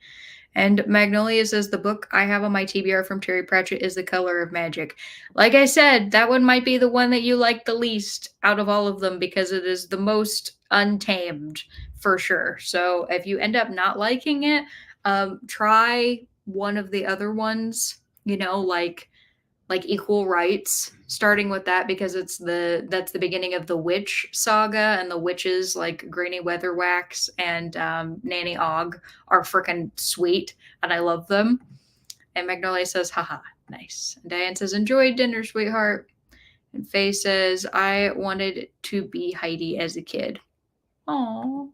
And Magnolia says, the book I have on my TBR from Terry Pratchett is The Color of Magic. Like I said, that one might be the one that you like the least out of all of them because it is the most untamed for sure. So if you end up not liking it, try one of the other ones, like Equal Rights, starting with that because that's the beginning of the witch saga, and the witches like Granny Weatherwax and Nanny Ogg are freaking sweet, and I love them. And Magnolia says, haha, nice. And Diane says, enjoy dinner, sweetheart. And Faye says, I wanted to be Heidi as a kid. Aww.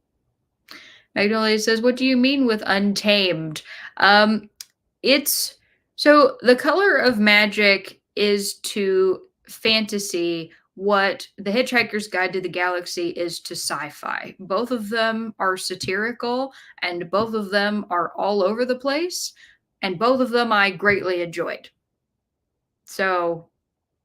Magnolia says, what do you mean with untamed? So The Color of Magic is to fantasy what The Hitchhiker's Guide to the Galaxy is to sci-fi. Both of them are satirical, and both of them are all over the place, and both of them I greatly enjoyed. So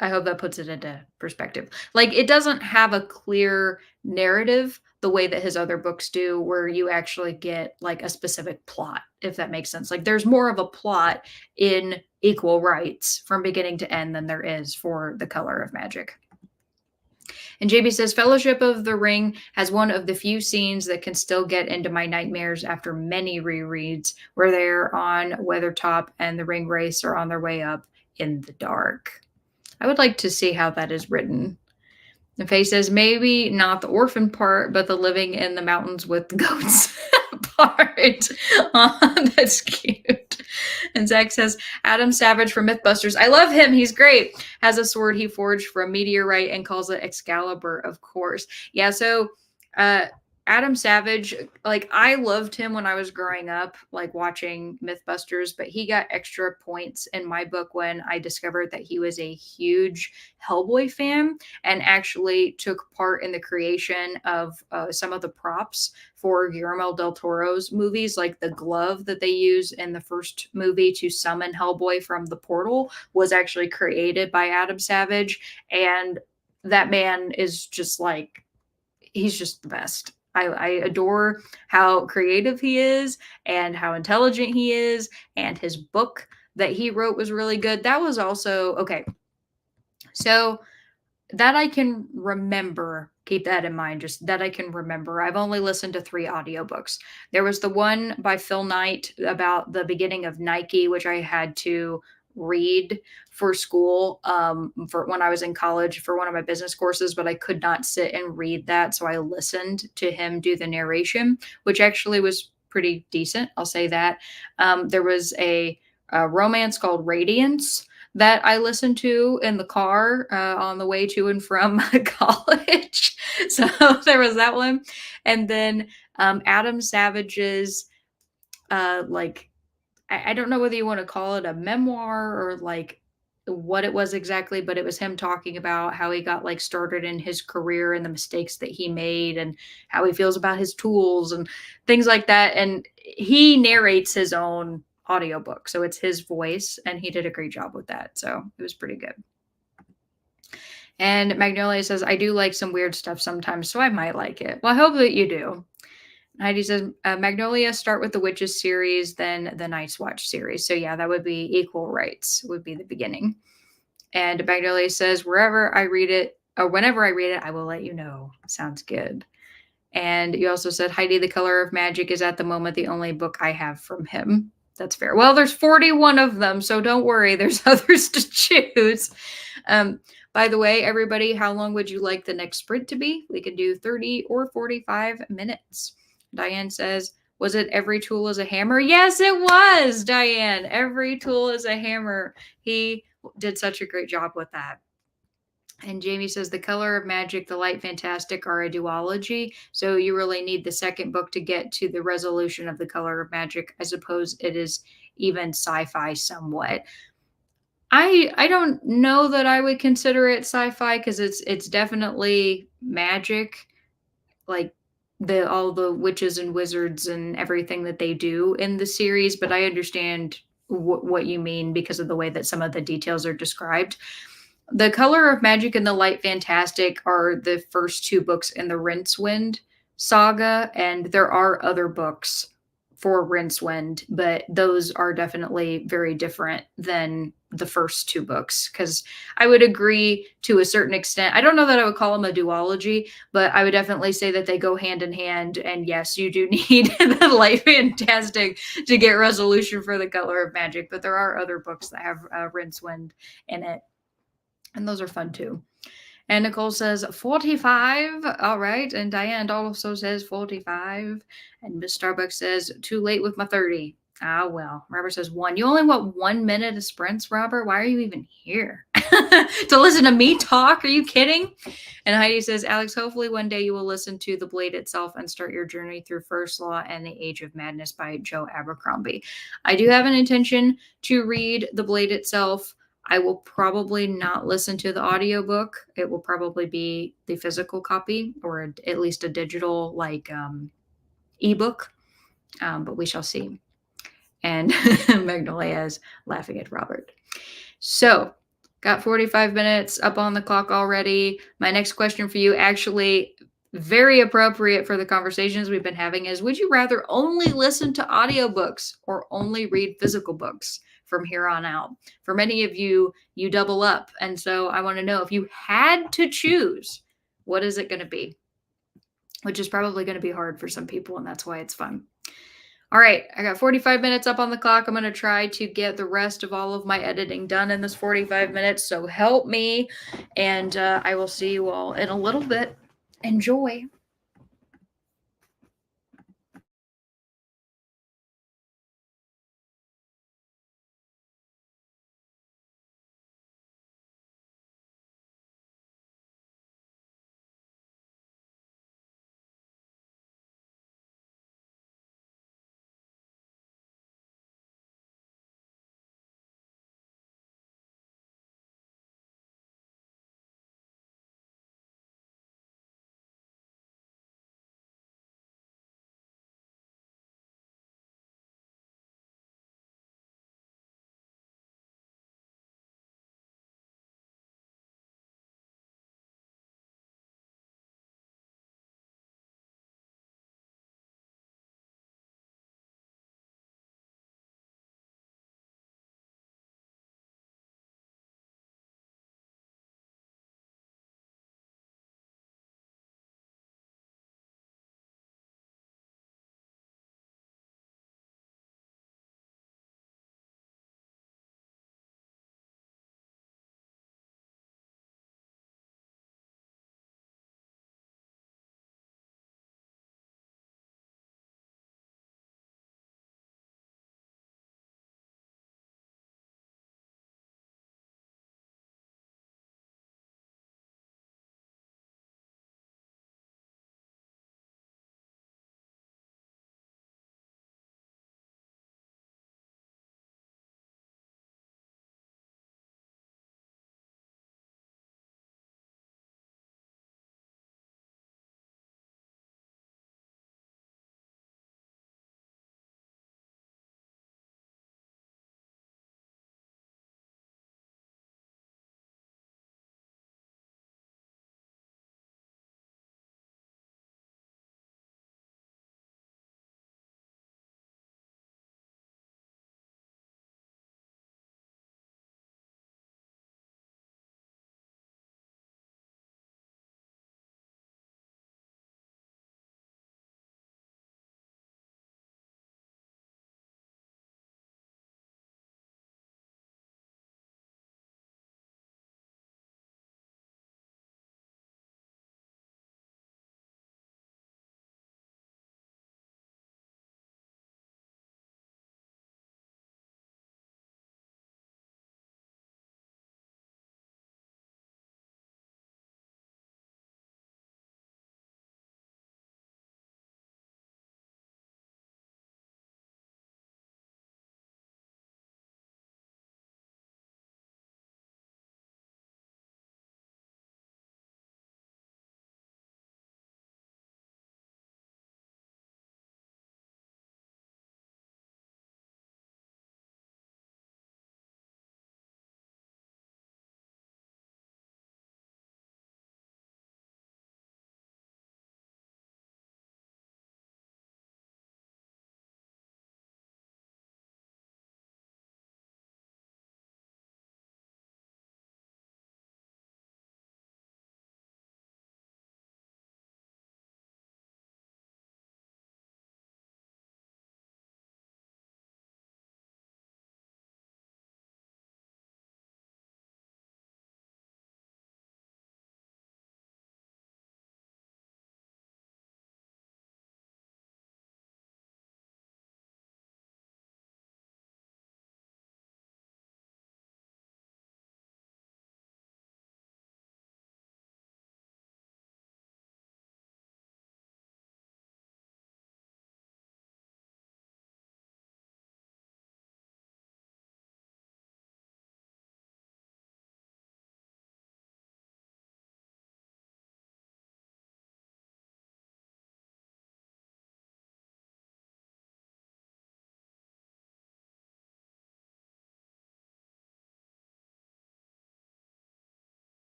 I hope that puts it into perspective. Like, it doesn't have a clear narrative the way that his other books do, where you actually get like a specific plot, if that makes sense. Like, there's more of a plot in Equal Rights from beginning to end than there is for The Color of Magic. And JB says, Fellowship of the Ring has one of the few scenes that can still get into my nightmares after many rereads, where they're on Weathertop and the ring race are on their way up in the dark. I would like to see how that is written. And Faye says, maybe not the orphan part, but the living in the mountains with the goats part. That's cute. And Zach says, Adam Savage from Mythbusters. I love him. He's great. Has a sword he forged from a meteorite and calls it Excalibur, of course. Yeah, so Adam Savage, like I loved him when I was growing up, like watching Mythbusters, but he got extra points in my book when I discovered that he was a huge Hellboy fan and actually took part in the creation of some of the props for Guillermo del Toro's movies, like the glove that they use in the first movie to summon Hellboy from the portal was actually created by Adam Savage. And that man is just like, he's just the best. I adore how creative he is and how intelligent he is. And his book that he wrote was really good. That was also okay. So that I can remember, keep that in mind, just that I can remember. I've only listened to 3 audiobooks. There was the one by Phil Knight about the beginning of Nike, which I had to read for school for when I was in college for one of my business courses, but I could not sit and read that. So I listened to him do the narration, which actually was pretty decent. I'll say that. There was a romance called Radiance that I listened to in the car on the way to and from college. So there was that one. And then Adam Savage's, like, I don't know whether you want to call it a memoir or like what it was exactly, but it was him talking about how he got like started in his career and the mistakes that he made and how he feels about his tools and things like that. And he narrates his own audiobook. So it's his voice and he did a great job with that. So it was pretty good. And Magnolia says, I do like some weird stuff sometimes, so I might like it. Well, I hope that you do. Heidi says, Magnolia, start with the Witches series, then the Night's Watch series. So yeah, that would be Equal Rights would be the beginning. And Magnolia says, wherever I read it, or whenever I read it, I will let you know. Sounds good. And you also said, Heidi, The Color of Magic is at the moment the only book I have from him. That's fair. Well, there's 41 of them, so don't worry. There's others to choose. By the way, everybody, how long would you like the next sprint to be? We could do 30 or 45 minutes. Diane says, was it Every Tool is a Hammer? Yes, it was, Diane. Every Tool is a Hammer. He did such a great job with that. And Jamie says, The Color of Magic, The Light Fantastic are a duology. So you really need the second book to get to the resolution of The Color of Magic. I suppose it is even sci-fi somewhat. I don't know that I would consider it sci-fi because it's definitely magic, like all the witches and wizards and everything that they do in the series. But I understand what you mean because of the way that some of the details are described. The Color of Magic and the Light Fantastic are the first 2 books in the Rincewind saga, and there are other books for Rincewind, but those are definitely very different than the first 2 books because I would agree to a certain extent. I don't know that I would call them a duology, but I would definitely say that they go hand in hand. And yes, you do need the Light Fantastic to get resolution for the Color of Magic, but there are other books that have Rincewind in it. And those are fun too. And Nicole says 45. All right. And Diane also says 45. And Miss Starbucks says too late with my 30. Ah, well. Robert says 1. You only want 1 minute of sprints, Robert? Why are you even here? To listen to me talk? Are you kidding? And Heidi says, Alex, hopefully one day you will listen to The Blade itself and start your journey through First Law and The Age of Madness by Joe Abercrombie. I do have an intention to read The Blade itself. I will probably not listen to the audiobook. It will probably be the physical copy or at least a digital like ebook. But we shall see. And Magnolia is laughing at Robert. So got 45 minutes up on the clock already. My next question for you, actually very appropriate for the conversations we've been having, is would you rather only listen to audiobooks or only read physical books from here on out? For many of you, you double up. And so I want to know, if you had to choose, what is it going to be? Which is probably going to be hard for some people, and that's why it's fun. All right, I got 45 minutes up on the clock. I'm going to try to get the rest of all of my editing done in this 45 minutes. So help me. And I will see you all in a little bit. Enjoy.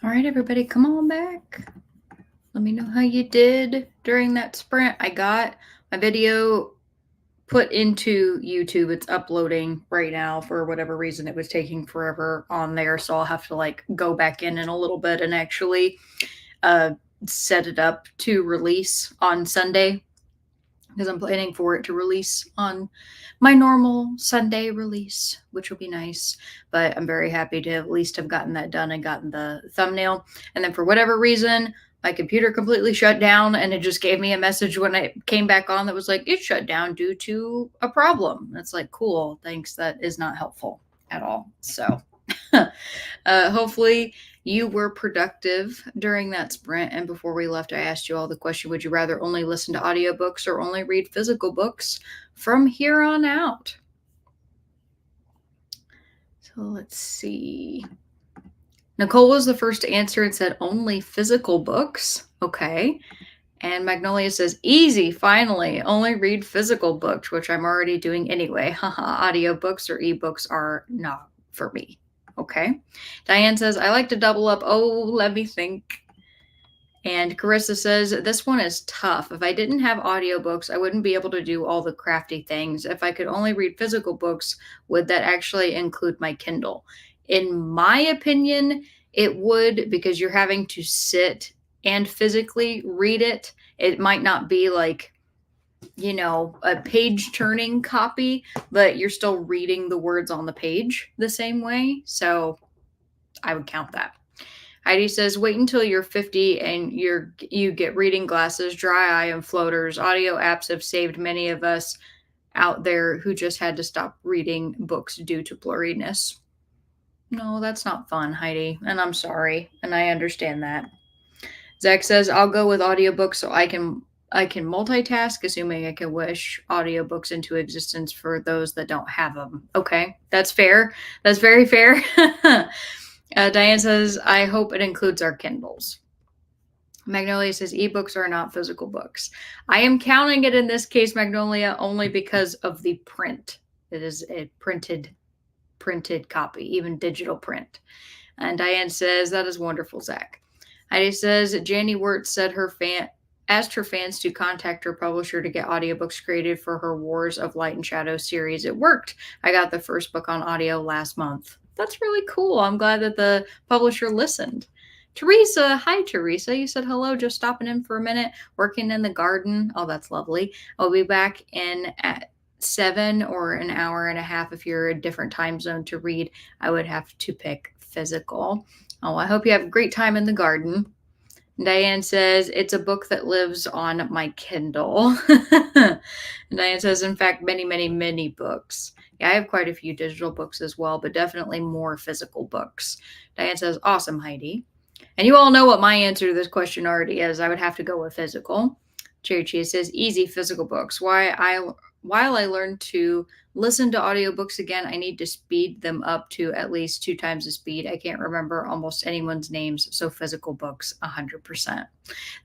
All right, everybody, come on back. Let me know how you did during that sprint. I got my video put into YouTube. It's uploading right now. For whatever reason, it was taking forever on there. So I'll have to like go back in a little bit and actually set it up to release on Sunday, because I'm planning for it to release on my normal Sunday release, which will be nice. But I'm very happy to at least have gotten that done and gotten the thumbnail. And then for whatever reason, my computer completely shut down, and it just gave me a message when I came back on that was like, it shut down due to a problem. It's like, cool, thanks. That is not helpful at all. So hopefully you were productive during that sprint. And before we left, I asked you all the question, would you rather only listen to audiobooks or only read physical books from here on out? So let's see. Nicole was the first to answer and said only physical books. Okay. And Magnolia says, easy, finally. Only read physical books, which I'm already doing anyway. Haha, audiobooks or ebooks are not for me. Okay. Diane says, I like to double up. Oh, let me think. And Carissa says, this one is tough. If I didn't have audiobooks, I wouldn't be able to do all the crafty things. If I could only read physical books, would that actually include my Kindle? In my opinion, it would, because you're having to sit and physically read it. It might not be like, you know, a page turning copy, but you're still reading the words on the page the same way. So I would count that. Heidi says, wait until you're 50 and you get reading glasses, dry eye, and floaters. Audio apps have saved many of us out there who just had to stop reading books due to blurriness. No, that's not fun, Heidi, and I'm sorry, and I understand that. Zach says, I'll go with audiobooks so I can multitask, assuming I can wish audiobooks into existence for those that don't have them. Okay, that's fair. That's very fair. Diane says, I hope it includes our Kindles. Magnolia says, ebooks are not physical books. I am counting it in this case, Magnolia, only because of the print. It is a printed copy, even digital print. And Diane says, that is wonderful, Zach. Heidi says, Janie Wirtz said asked her fans to contact her publisher to get audiobooks created for her Wars of Light and Shadow series. It worked. I got the first book on audio last month. That's really cool. I'm glad that the publisher listened. Teresa, hi Teresa. You said hello, just stopping in for a minute, working in the garden. Oh, that's lovely. I'll be back in at 7 or an hour and a half. If you're a different time zone to read, I would have to pick physical. Oh, I hope you have a great time in the garden. Diane says, it's a book that lives on my Kindle. Diane says, in fact, many, many, many books. Yeah, I have quite a few digital books as well, but definitely more physical books. Diane says, awesome, Heidi. And you all know what my answer to this question already is. I would have to go with physical. Cherry Cheese says, easy physical books. While I learn to listen to audiobooks again, I need to speed them up to at least 2 times the speed. I can't remember almost anyone's names, so physical books 100%.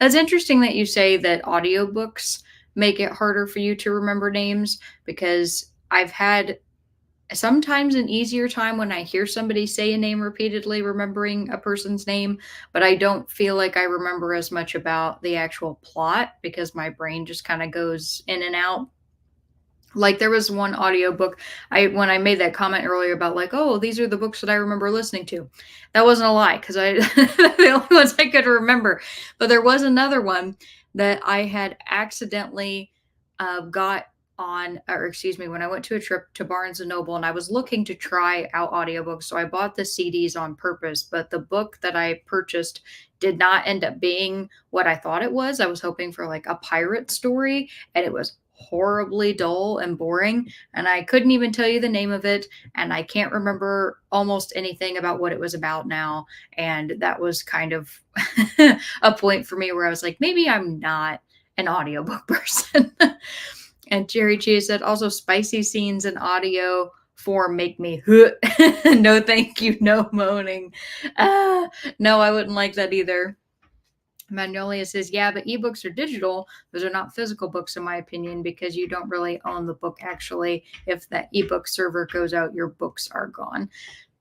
That's interesting that you say that audiobooks make it harder for you to remember names, because I've had sometimes an easier time when I hear somebody say a name repeatedly, remembering a person's name, but I don't feel like I remember as much about the actual plot because my brain just kind of goes in and out. Like there was one audiobook when I made that comment earlier about like, oh, these are the books that I remember listening to. That wasn't a lie, because the only ones I could remember. But there was another one that I had accidentally got on, or excuse me, when I went to a trip to Barnes and Noble and I was looking to try out audiobooks. So I bought the CDs on purpose, but the book that I purchased did not end up being what I thought it was. I was hoping for like a pirate story, and it was horribly dull and boring, and I couldn't even tell you the name of it, and I can't remember almost anything about what it was about now. And that was kind of a point for me where I was like, maybe I'm not an audiobook person. And Jerry Cheese said, also spicy scenes in audio form make me no thank you, no moaning. No, I wouldn't like that either. Magnolia says, yeah, but ebooks are digital. Those are not physical books, in my opinion, because you don't really own the book, actually. If that ebook server goes out, your books are gone.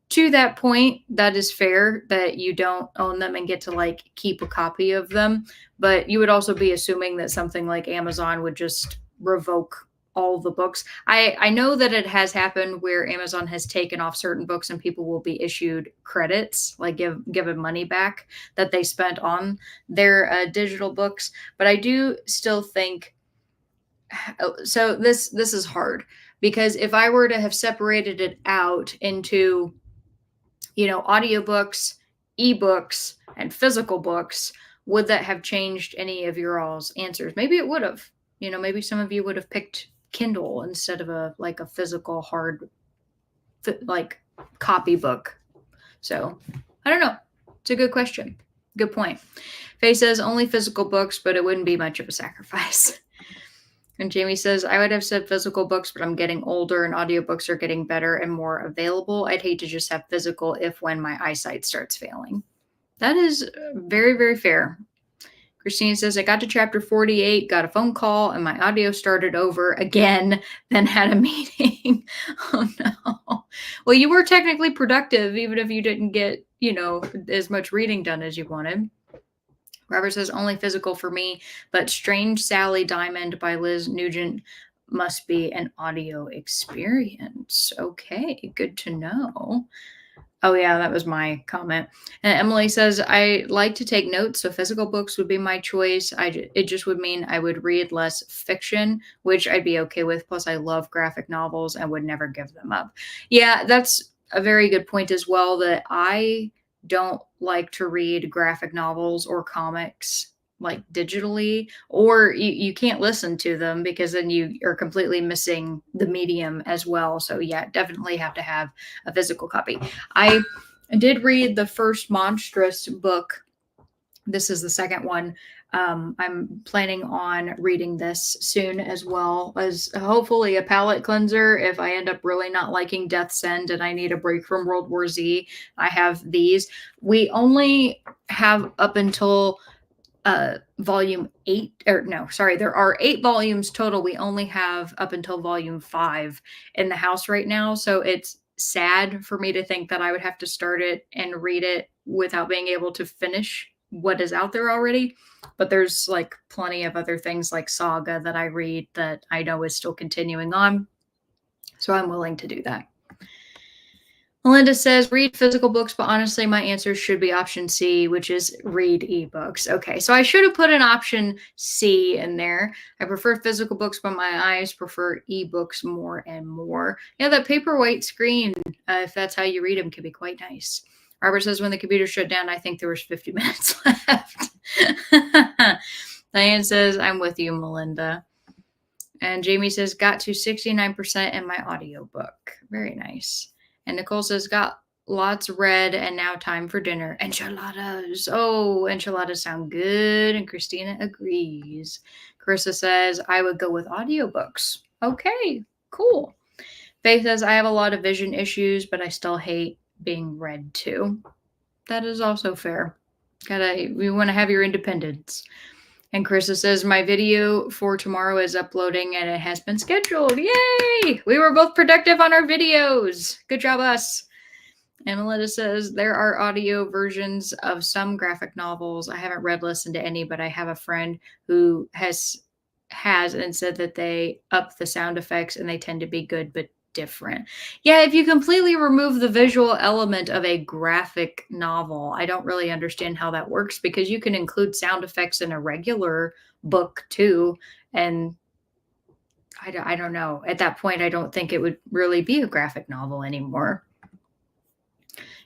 to that point, that is fair that you don't own them and get to like keep a copy of them. But you would also be assuming that something like Amazon would just revoke all the books. I know that it has happened where Amazon has taken off certain books and people will be issued credits, like given money back that they spent on their digital books. But I do still think so. This is hard because if I were to have separated it out into audiobooks, ebooks, and physical books, would that have changed any of your all's answers? Maybe it would have. Maybe some of you would have picked Kindle instead of a physical hard like copybook. So I don't know. It's a good question. Good point. Faye says only physical books, but it wouldn't be much of a sacrifice. And Jamie says, I would have said physical books, but I'm getting older and audiobooks are getting better and more available. I'd hate to just have physical if when my eyesight starts failing. That is very, very fair. Christine says, I got to chapter 48, got a phone call, and my audio started over again, then had a meeting. Oh, no. Well, you were technically productive, even if you didn't get, as much reading done as you wanted. Robert says, only physical for me, but Strange Sally Diamond by Liz Nugent must be an audio experience. Okay, good to know. Oh, yeah, that was my comment. And Emily says, I like to take notes, so physical books would be my choice. It just would mean I would read less fiction, which I'd be okay with. Plus, I love graphic novels and would never give them up. Yeah, that's a very good point as well, that I don't like to read graphic novels or comics like digitally, or you can't listen to them because then you are completely missing the medium as well. So yeah, definitely have to have a physical copy. I did read the first Monstrous book. This is the second one. I'm planning on reading this soon, as well as hopefully a palate cleanser. If I end up really not liking Death's End and I need a break from World War Z, I have these. We only have up until volume 8, or no, sorry, there are 8 volumes total. We only have up until volume 5 in the house right now. So it's sad for me to think that I would have to start it and read it without being able to finish what is out there already. But there's like plenty of other things like Saga that I read that I know is still continuing on. So I'm willing to do that. Melinda says, read physical books, but honestly, my answer should be option C, which is read ebooks. Okay, so I should have put an option C in there. I prefer physical books, but my eyes prefer ebooks more and more. Yeah, that paperweight screen, if that's how you read them, can be quite nice. Robert says, when the computer shut down, I think there was 50 minutes left. Diane says, I'm with you, Melinda. And Jamie says, got to 69% in my audiobook. Very nice. And Nicole says, got lots read and now time for dinner. Enchiladas. Oh, enchiladas sound good. And Christina agrees. Carissa says, I would go with audiobooks. Okay, cool. Faith says, I have a lot of vision issues, but I still hate being read to. That is also fair. We want to have your independence. And Carissa says, my video for tomorrow is uploading and it has been scheduled. Yay! We were both productive on our videos. Good job, us. And Melinda says, there are audio versions of some graphic novels. I haven't listened to any, but I have a friend who has and said that they up the sound effects and they tend to be good, but different. Yeah, if you completely remove the visual element of a graphic novel, I don't really understand how that works, because you can include sound effects in a regular book too. And I don't know. At that point, I don't think it would really be a graphic novel anymore.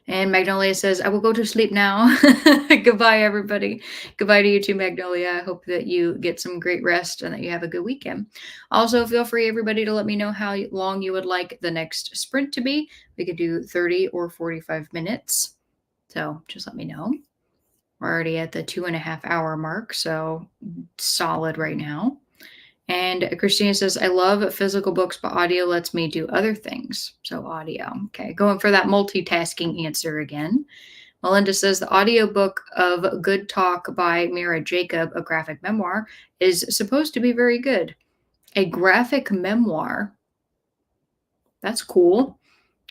And Magnolia says, I will go to sleep now. Goodbye, everybody. Goodbye to you too, Magnolia. I hope that you get some great rest and that you have a good weekend. Also, feel free, everybody, to let me know how long you would like the next sprint to be. We could do 30 or 45 minutes. So just let me know. We're already at the 2.5 hour mark, so solid right now. And Christina says, I love physical books, but audio lets me do other things. So audio. Okay, going for that multitasking answer again. Melinda says, the audiobook of Good Talk by Mira Jacob, a graphic memoir, is supposed to be very good. A graphic memoir. That's cool.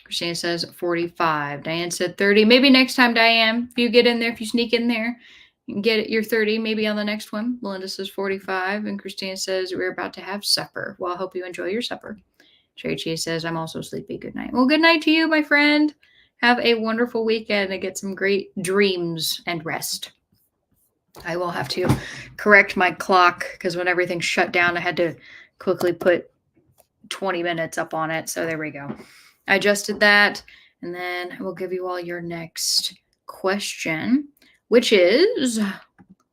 Christina says 45. Diane said 30. Maybe next time, Diane, if you get in there, if you sneak in there, you can get your 30 maybe on the next one. Melinda says 45. And Christina says, we're about to have supper. Well, I hope you enjoy your supper. Cherry Cheese says, I'm also sleepy. Good night. Well, good night to you, my friend. Have a wonderful weekend and get some great dreams and rest. I will have to correct my clock because when everything shut down, I had to quickly put 20 minutes up on it. So there we go. I adjusted that. And then I will give you all your next question, which is,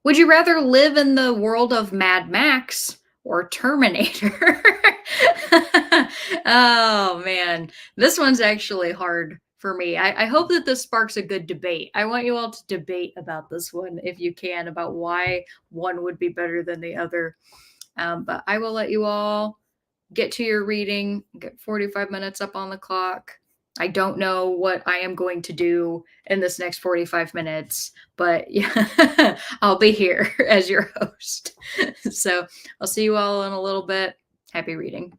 would you rather live in the world of Mad Max or Terminator? Oh, man. This one's actually hard for me. I hope that this sparks a good debate. I want you all to debate about this one if you can, about why one would be better than the other. But I will let you all get to your reading, get 45 minutes up on the clock. I don't know what I am going to do in this next 45 minutes, but yeah, I'll be here as your host. So I'll see you all in a little bit. Happy reading.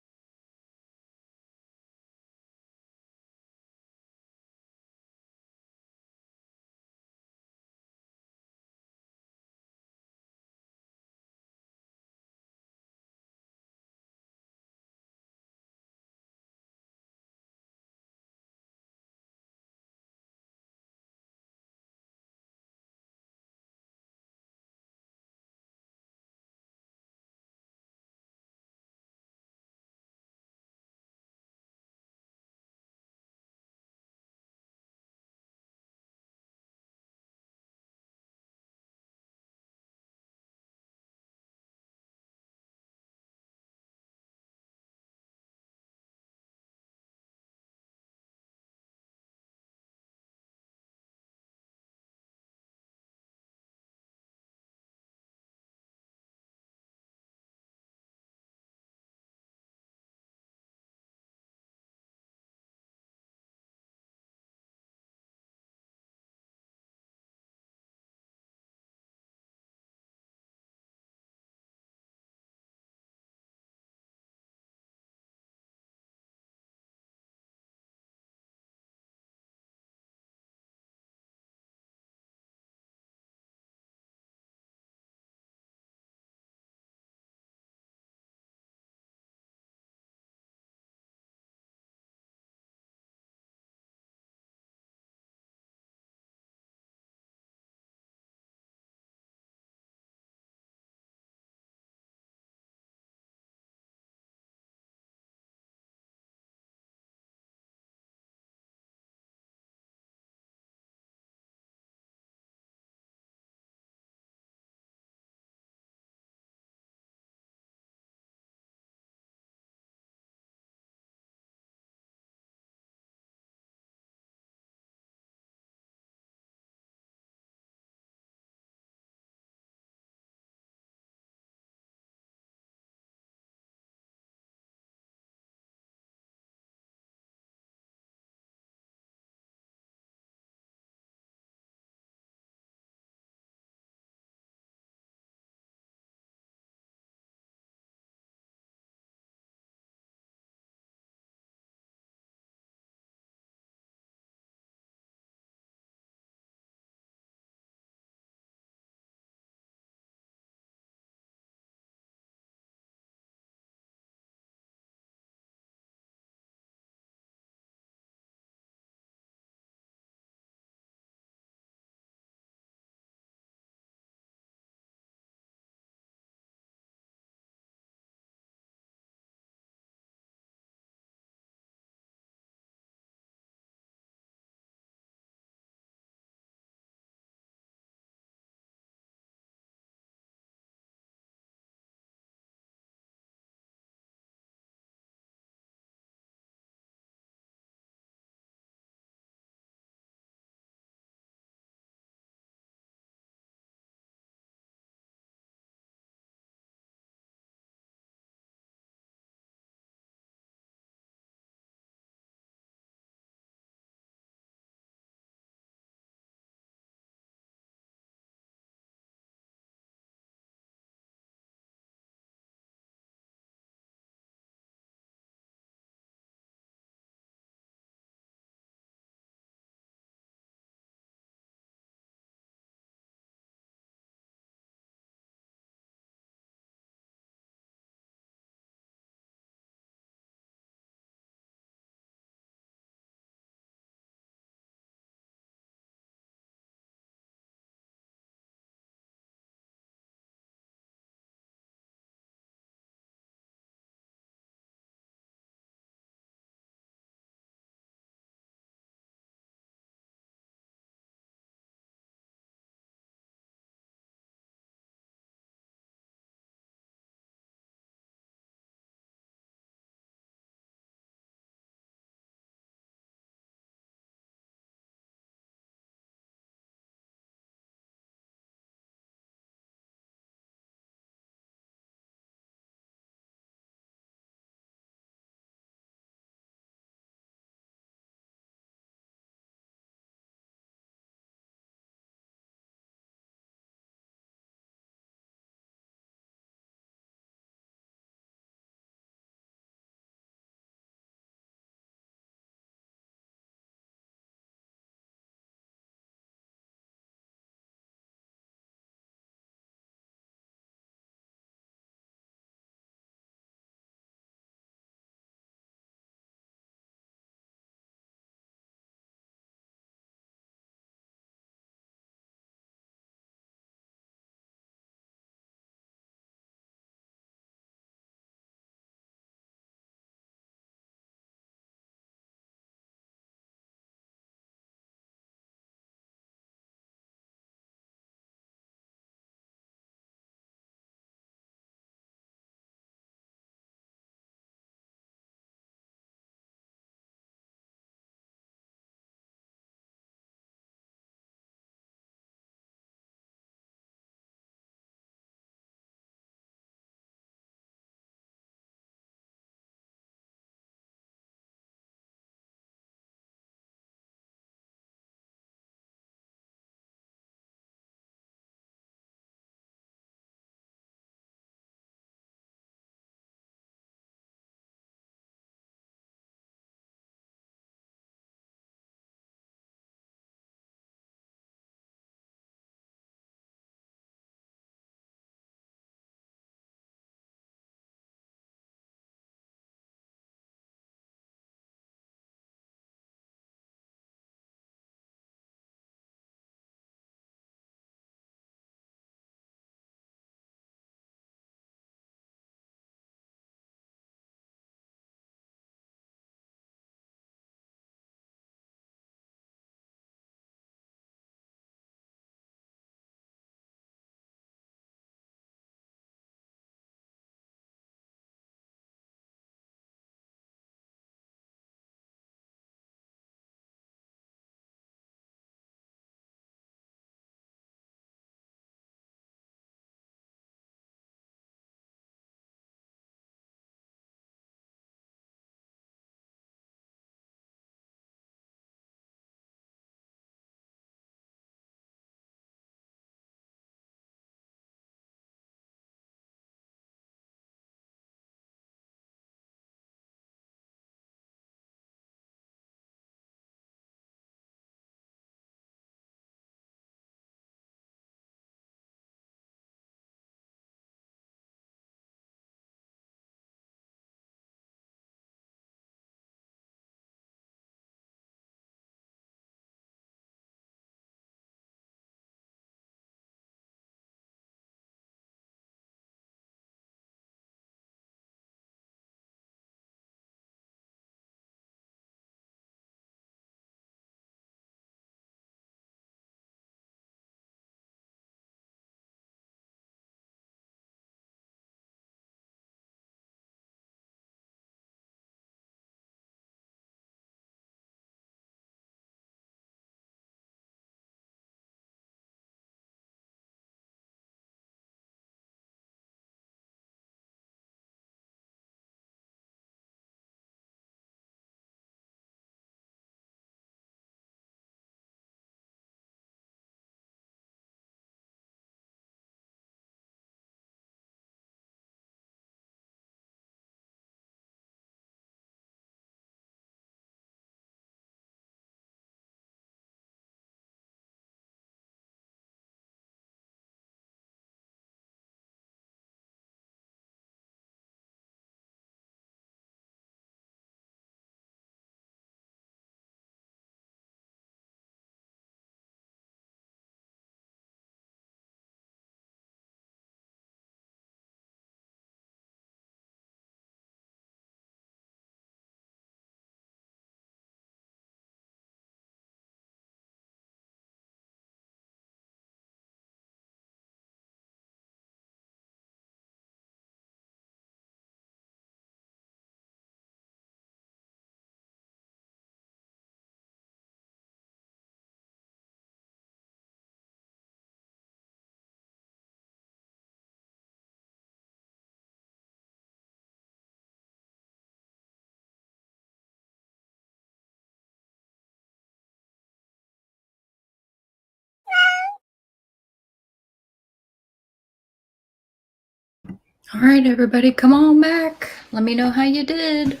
All right, everybody, come on back. Let me know how you did.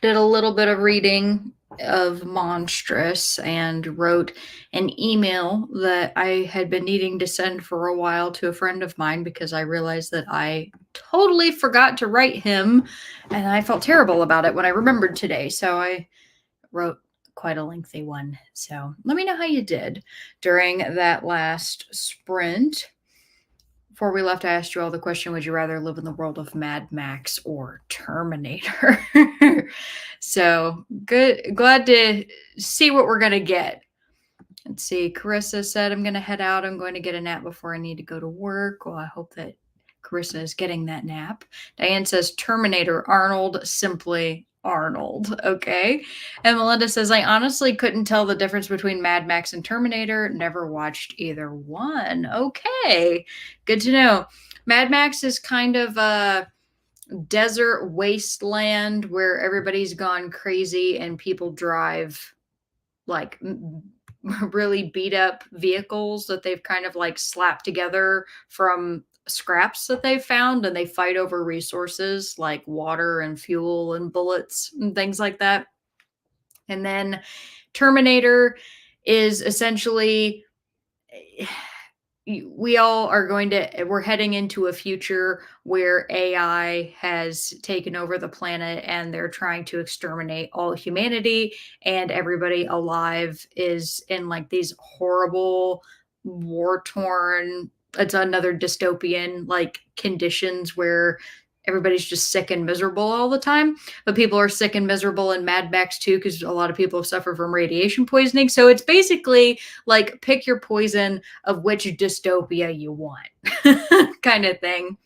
Did a little bit of reading of Monstrous and wrote an email that I had been needing to send for a while to a friend of mine because I realized that I totally forgot to write him and I felt terrible about it when I remembered today. So I wrote quite a lengthy one. So let me know how you did during that last sprint. Before we left, I asked you all the question, would you rather live in the world of Mad Max or Terminator? So good. Glad to see what we're going to get. Let's see. Carissa said, I'm going to head out. I'm going to get a nap before I need to go to work. Well, I hope that Carissa is getting that nap. Diane says, Terminator, Arnold, simply Arnold. Okay. And Melinda says, I honestly couldn't tell the difference between Mad Max and Terminator. Never watched either one. Okay. Good to know. Mad Max is kind of a desert wasteland where everybody's gone crazy and people drive like really beat up vehicles that they've kind of like slapped together from scraps that they've found, and they fight over resources like water and fuel and bullets and things like that. And then Terminator is essentially, we all are going to, we're heading into a future where AI has taken over the planet and they're trying to exterminate all humanity, and everybody alive is in like these horrible war torn, it's another dystopian like conditions where everybody's just sick and miserable all the time. But people are sick and miserable in Mad Max too, because a lot of people suffer from radiation poisoning. So it's basically like pick your poison of which dystopia you want kind of thing.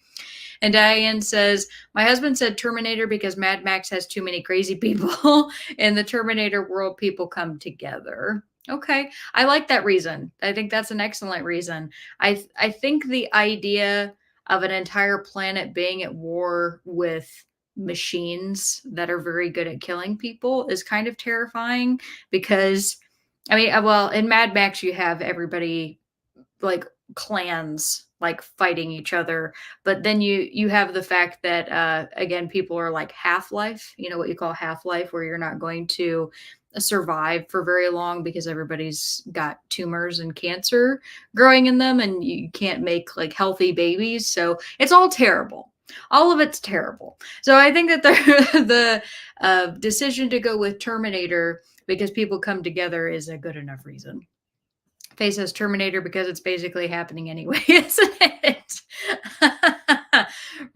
And Diane says, my husband said Terminator because Mad Max has too many crazy people. In the Terminator world, people come together. Okay. I like that reason. I think that's an excellent reason. I think the idea of an entire planet being at war with machines that are very good at killing people is kind of terrifying because I mean, well, in Mad Max, you have everybody like clans like fighting each other, but then you have the fact that again, people are like Half-Life, you know what you call Half-Life, where you're not going to survive for very long because everybody's got tumors and cancer growing in them and you can't make like healthy babies, so it's all terrible. All of it's terrible. So I think that the decision to go with Terminator because people come together is a good enough reason. Faye says Terminator because it's basically happening anyway, isn't it?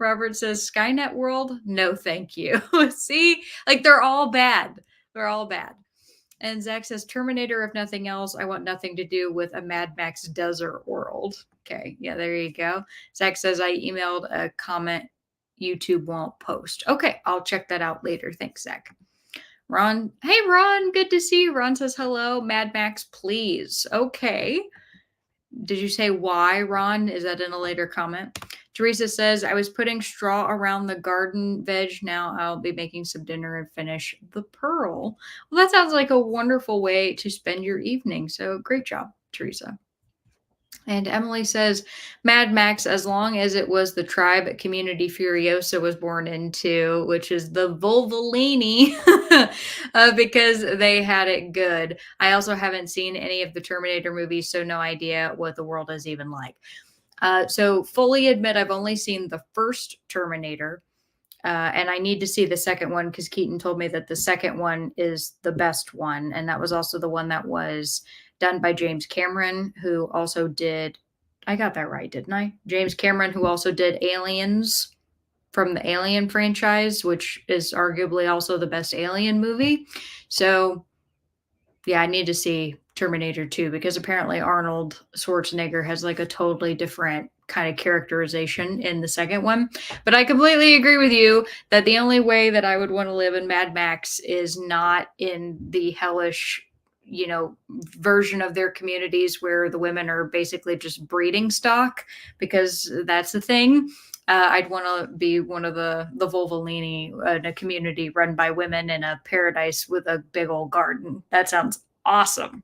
Robert says Skynet World. No, thank you. See, like they're all bad. They're all bad. And Zach says Terminator, if nothing else. I want nothing to do with a Mad Max desert world. Okay, yeah, there you go. Zach says I emailed a comment YouTube won't post. Okay, I'll check that out later. Thanks, Zach. Ron, hey Ron, good to see you. Ron says hello. Mad Max, please. Okay. Did you say why, Ron? Is that in a later comment? Teresa says, I was putting straw around the garden veg. Now I'll be making some dinner and finish the pearl. Well, that sounds like a wonderful way to spend your evening. So great job, Teresa. And Emily says, Mad Max, as long as it was the tribe community Furiosa was born into, which is the Volvolini, because they had it good. I also haven't seen any of the Terminator movies, so no idea what the world is even like. So fully admit I've only seen the first Terminator. And I need to see the second one because Keaton told me that the second one is the best one. And that was also the one that was done by James Cameron, who also did, I got that right, didn't I? James Cameron, who also did Aliens from the Alien franchise, which is arguably also the best Alien movie. So, yeah, I need to see Terminator 2 because apparently Arnold Schwarzenegger has like a totally different kind of characterization in the second one. But I completely agree with you that the only way that I would want to live in Mad Max is not in the hellish, you know, version of their communities where the women are basically just breeding stock, because that's the thing. I'd want to be one of the Volvolini in a community run by women in a paradise with a big old garden. That sounds awesome.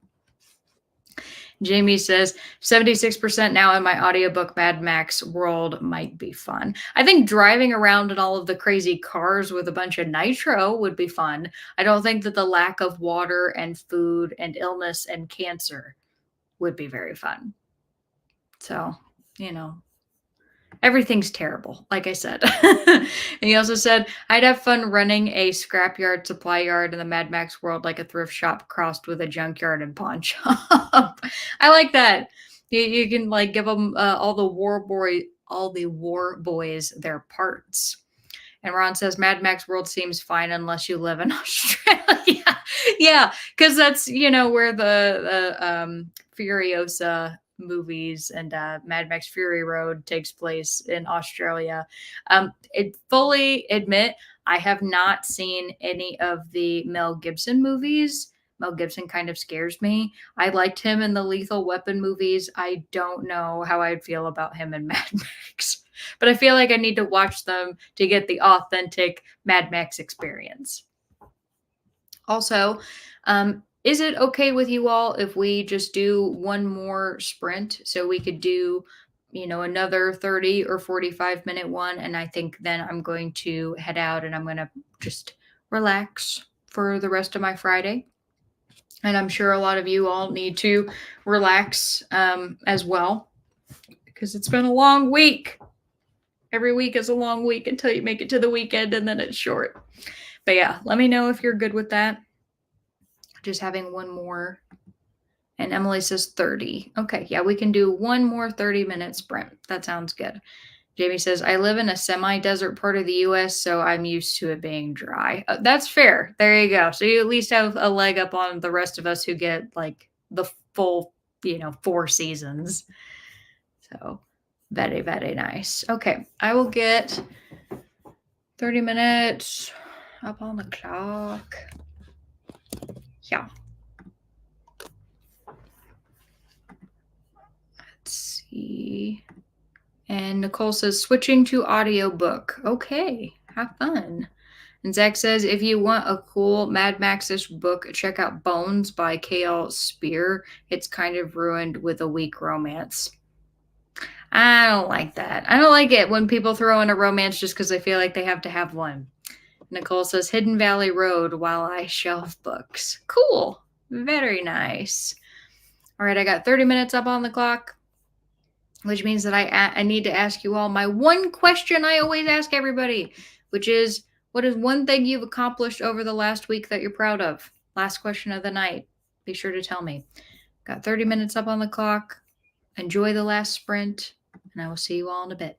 Jamie says 76% now in my audiobook Mad Max World might be fun. I think driving around in all of the crazy cars with a bunch of nitro would be fun. I don't think that the lack of water and food and illness and cancer would be very fun. So, you know, everything's terrible, like I said. And he also said, I'd have fun running a scrapyard supply yard in the Mad Max world, like a thrift shop crossed with a junkyard and pawn shop. I like that. You can like give them all the war boys their parts. And Ron says Mad Max World seems fine unless you live in Australia. Yeah, because that's where the Furiosa movies and Mad Max Fury Road takes place in Australia. It fully admit I have not seen any of the Mel Gibson movies. Mel Gibson kind of scares me. I liked him in the Lethal Weapon movies. I don't know how I'd feel about him in Mad Max, but I feel like I need to watch them to get the authentic Mad Max experience. Also, is it okay with you all if we just do one more sprint so we could do, another 30 or 45-minute one? And I think then I'm going to head out and I'm going to just relax for the rest of my Friday. And I'm sure a lot of you all need to relax as well because it's been a long week. Every week is a long week until you make it to the weekend and then it's short. But yeah, let me know if you're good with that. Just having one more. And Emily says 30. Okay, yeah, we can do one more 30-minute sprint. That sounds good. Jamie says, I live in a semi-desert part of the U.S., so I'm used to it being dry. That's fair. There you go. So you at least have a leg up on the rest of us who get like the full, 4 seasons. So very, very nice. Okay, I will get 30 minutes up on the clock. Yeah. Let's see. And Nicole says, switching to audiobook. Okay, have fun. And Zach says, if you want a cool Mad Max-ish book, check out Bones by K.L. Spear. It's kind of ruined with a weak romance. I don't like that. I don't like it when people throw in a romance just because they feel like they have to have one. Nicole says, Hidden Valley Road while I shelf books. Cool. Very nice. All right, I got 30 minutes up on the clock, which means that I need to ask you all my one question I always ask everybody, which is, what is one thing you've accomplished over the last week that you're proud of? Last question of the night. Be sure to tell me. Got 30 minutes up on the clock. Enjoy the last sprint, and I will see you all in a bit.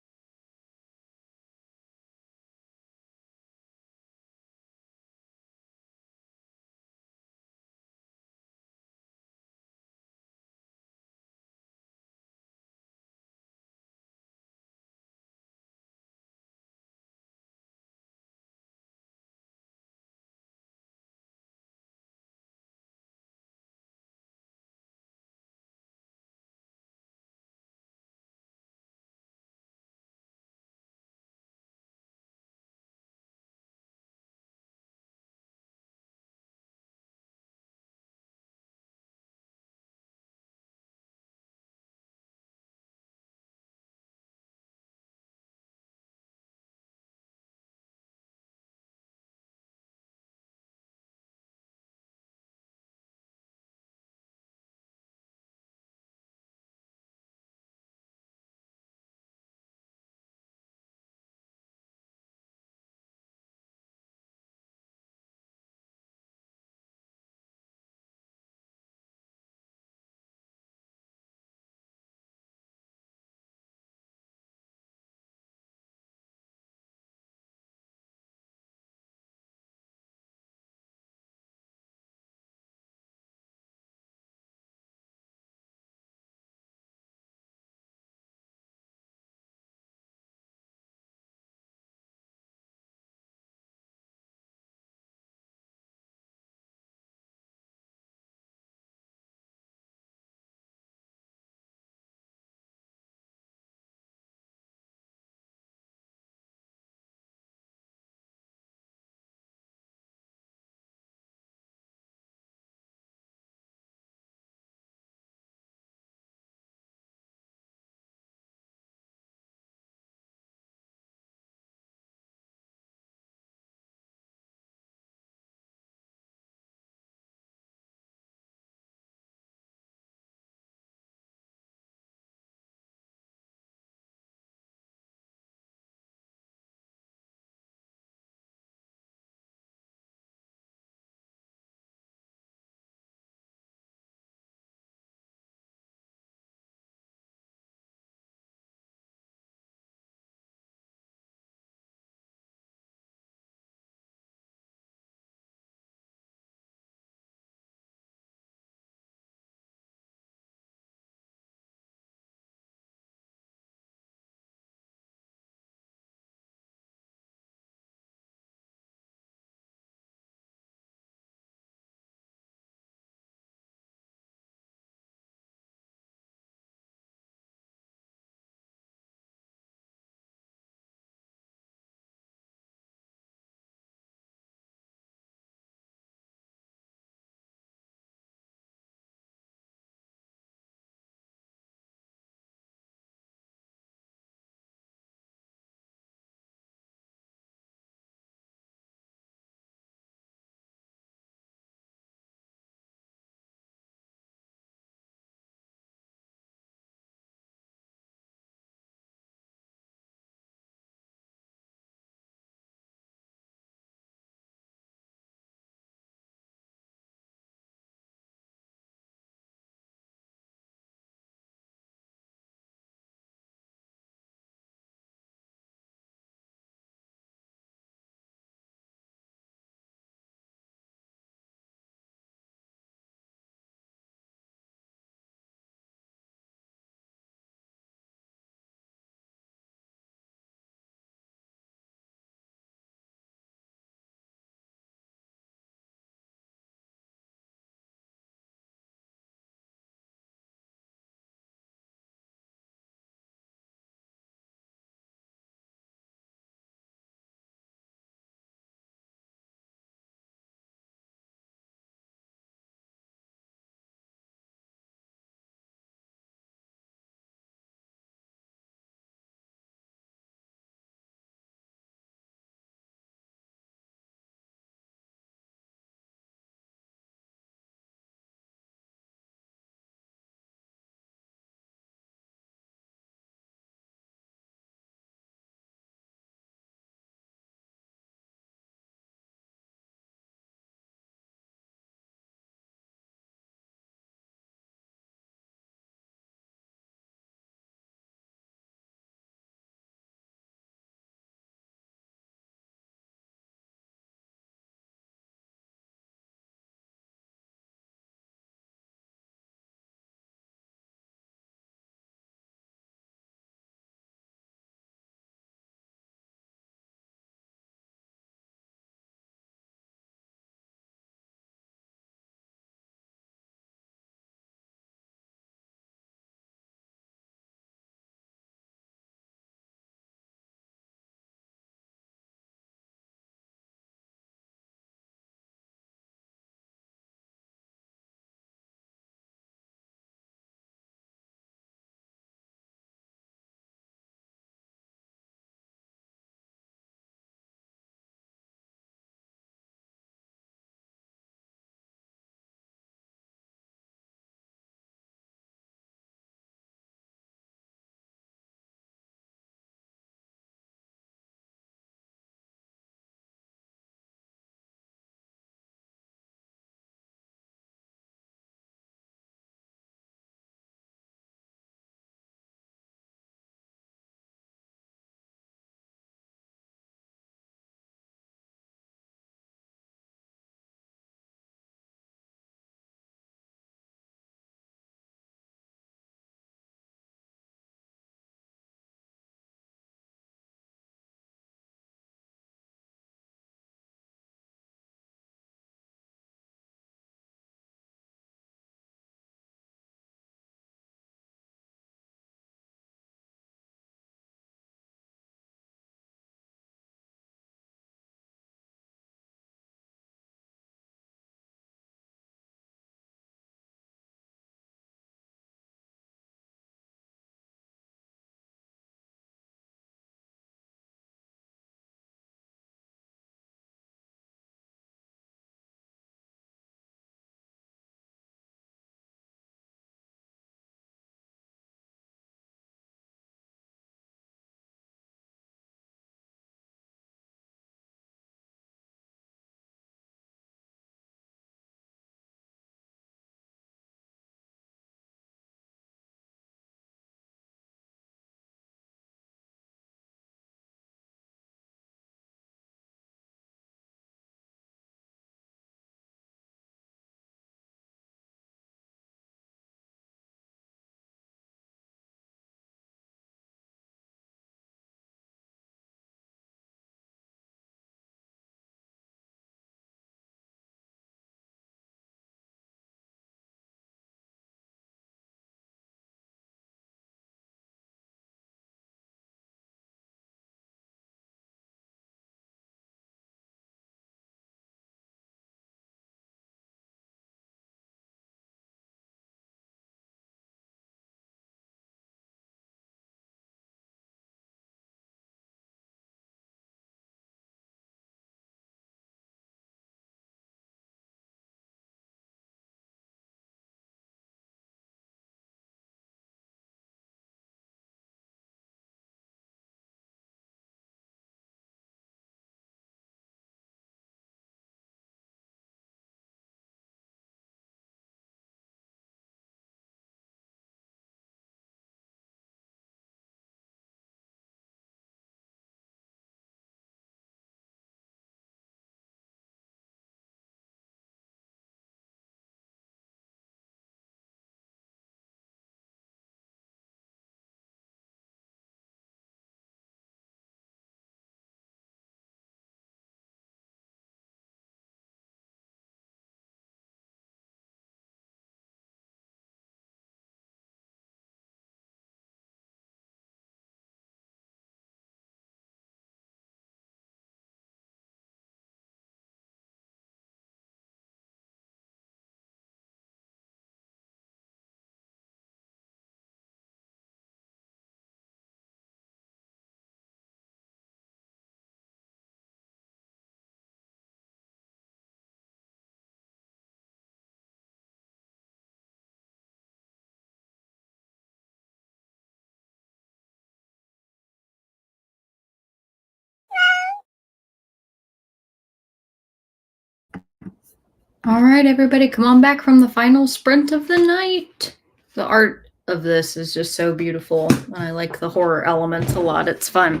All right, everybody, come on back from the final sprint of the night. The art of this is just so beautiful. I like the horror elements a lot. It's fun.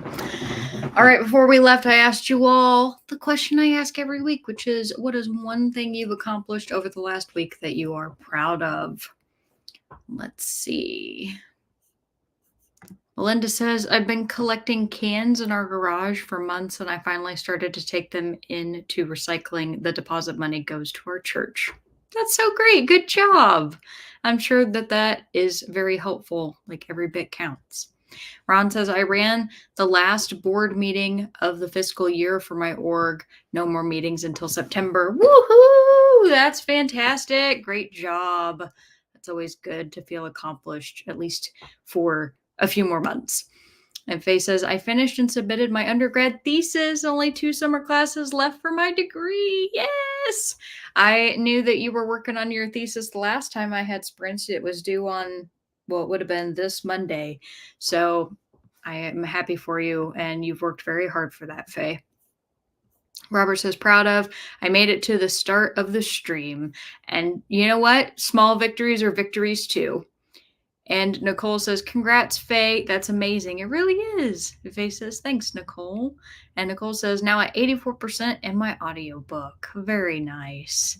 All right, before we left, I asked you all the question I ask every week, which is, what is one thing you've accomplished over the last week that you are proud of? Let's see. Melinda says, I've been collecting cans in our garage for months and I finally started to take them into recycling. The deposit money goes to our church. That's so great. Good job. I'm sure that is very helpful. Like every bit counts. Ron says, I ran the last board meeting of the fiscal year for my org. No more meetings until September. Woohoo! That's fantastic. Great job. It's always good to feel accomplished, at least for a few more months. And Faye says, I finished and submitted my undergrad thesis. Only 2 summer classes left for my degree. Yes. I knew that you were working on your thesis the last time I had sprints. It was due on, well, it would have been this Monday. So I am happy for you. And you've worked very hard for that, Faye. Robert says, proud of. I made it to the start of the stream. And you know what? Small victories are victories too. And Nicole says, congrats, Faye. That's amazing. It really is. Faye says, thanks, Nicole. And Nicole says, now at 84% in my audiobook. Very nice.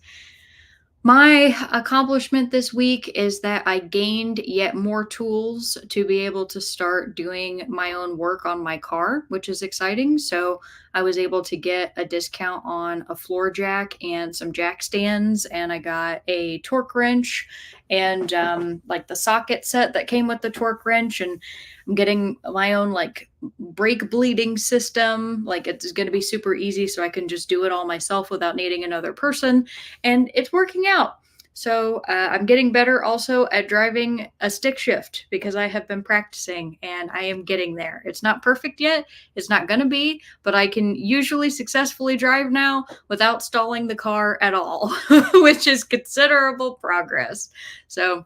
My accomplishment this week is that I gained yet more tools to be able to start doing my own work on my car, which is exciting. So I was able to get a discount on a floor jack and some jack stands, and I got a torque wrench and like the socket set that came with the torque wrench, and I'm getting my own like brake bleeding system. Like it's going to be super easy, so I can just do it all myself without needing another person, and it's working out. So I'm getting better also at driving a stick shift because I have been practicing and I am getting there. It's not perfect yet. It's not going to be, but I can usually successfully drive now without stalling the car at all, which is considerable progress. So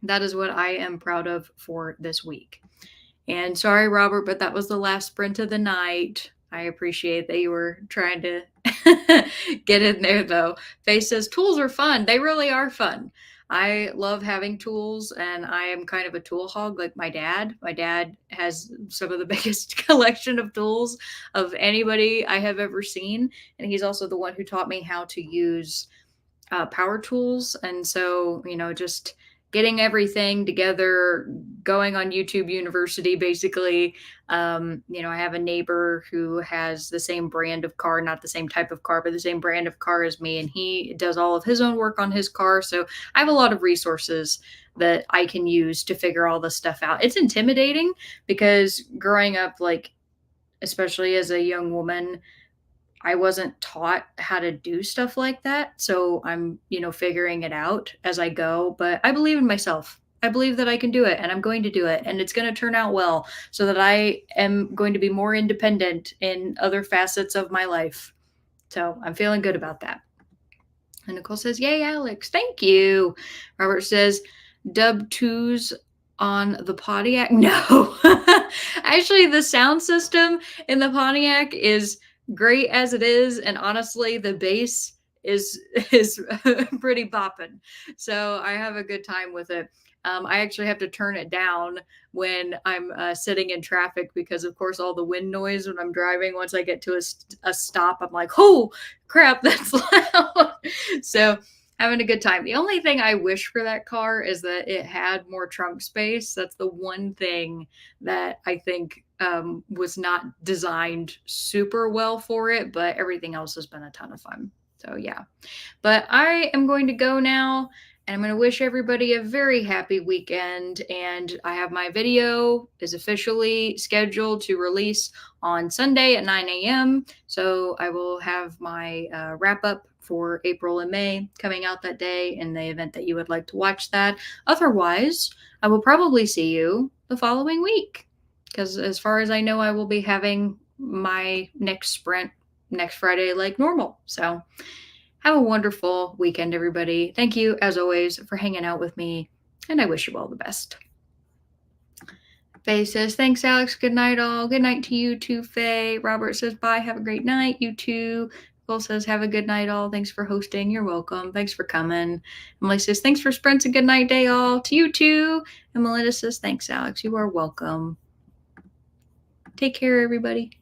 that is what I am proud of for this week. And sorry, Robert, but that was the last sprint of the night. I appreciate that you were trying to get in there, though. Faye says, tools are fun. They really are fun. I love having tools, and I am kind of a tool hog like my dad. My dad has some of the biggest collection of tools of anybody I have ever seen. And he's also the one who taught me how to use power tools. And so, just getting everything together, going on YouTube University, basically. I have a neighbor who has the same brand of car, not the same type of car, but the same brand of car as me. And he does all of his own work on his car. So I have a lot of resources that I can use to figure all this stuff out. It's intimidating because growing up, like, especially as a young woman, I wasn't taught how to do stuff like that. So I'm, figuring it out as I go. But I believe in myself. I believe that I can do it and I'm going to do it and it's going to turn out well so that I am going to be more independent in other facets of my life. So I'm feeling good about that. And Nicole says, yay, Alex. Thank you. Robert says, dub twos on the Pontiac. No, actually, the sound system in the Pontiac is great as it is, and honestly the bass is pretty bopping, so I have a good time with it. I actually have to turn it down when I'm sitting in traffic because of course all the wind noise when I'm driving, once I get to a stop, I'm like, oh crap, that's loud. So having a good time. The only thing I wish for that car is that it had more trunk space. That's the one thing that I think was not designed super well for it, but everything else has been a ton of fun. So yeah, but I am going to go now and I'm going to wish everybody a very happy weekend. And I have my video is officially scheduled to release on Sunday at 9 a.m. So I will have my wrap up for April and May coming out that day in the event that you would like to watch that. Otherwise, I will probably see you the following week because as far as I know, I will be having my next sprint next Friday like normal. So have a wonderful weekend, everybody. Thank you, as always, for hanging out with me, and I wish you all the best. Faye says, thanks, Alex. Good night, all. Good night to you too, Faye. Robert says, bye. Have a great night. You too. Cole says, have a good night, all. Thanks for hosting. You're welcome. Thanks for coming. Emily says, thanks for sprints. A good night, day, all. To you too. And Melinda says, thanks, Alex. You are welcome. Take care, everybody.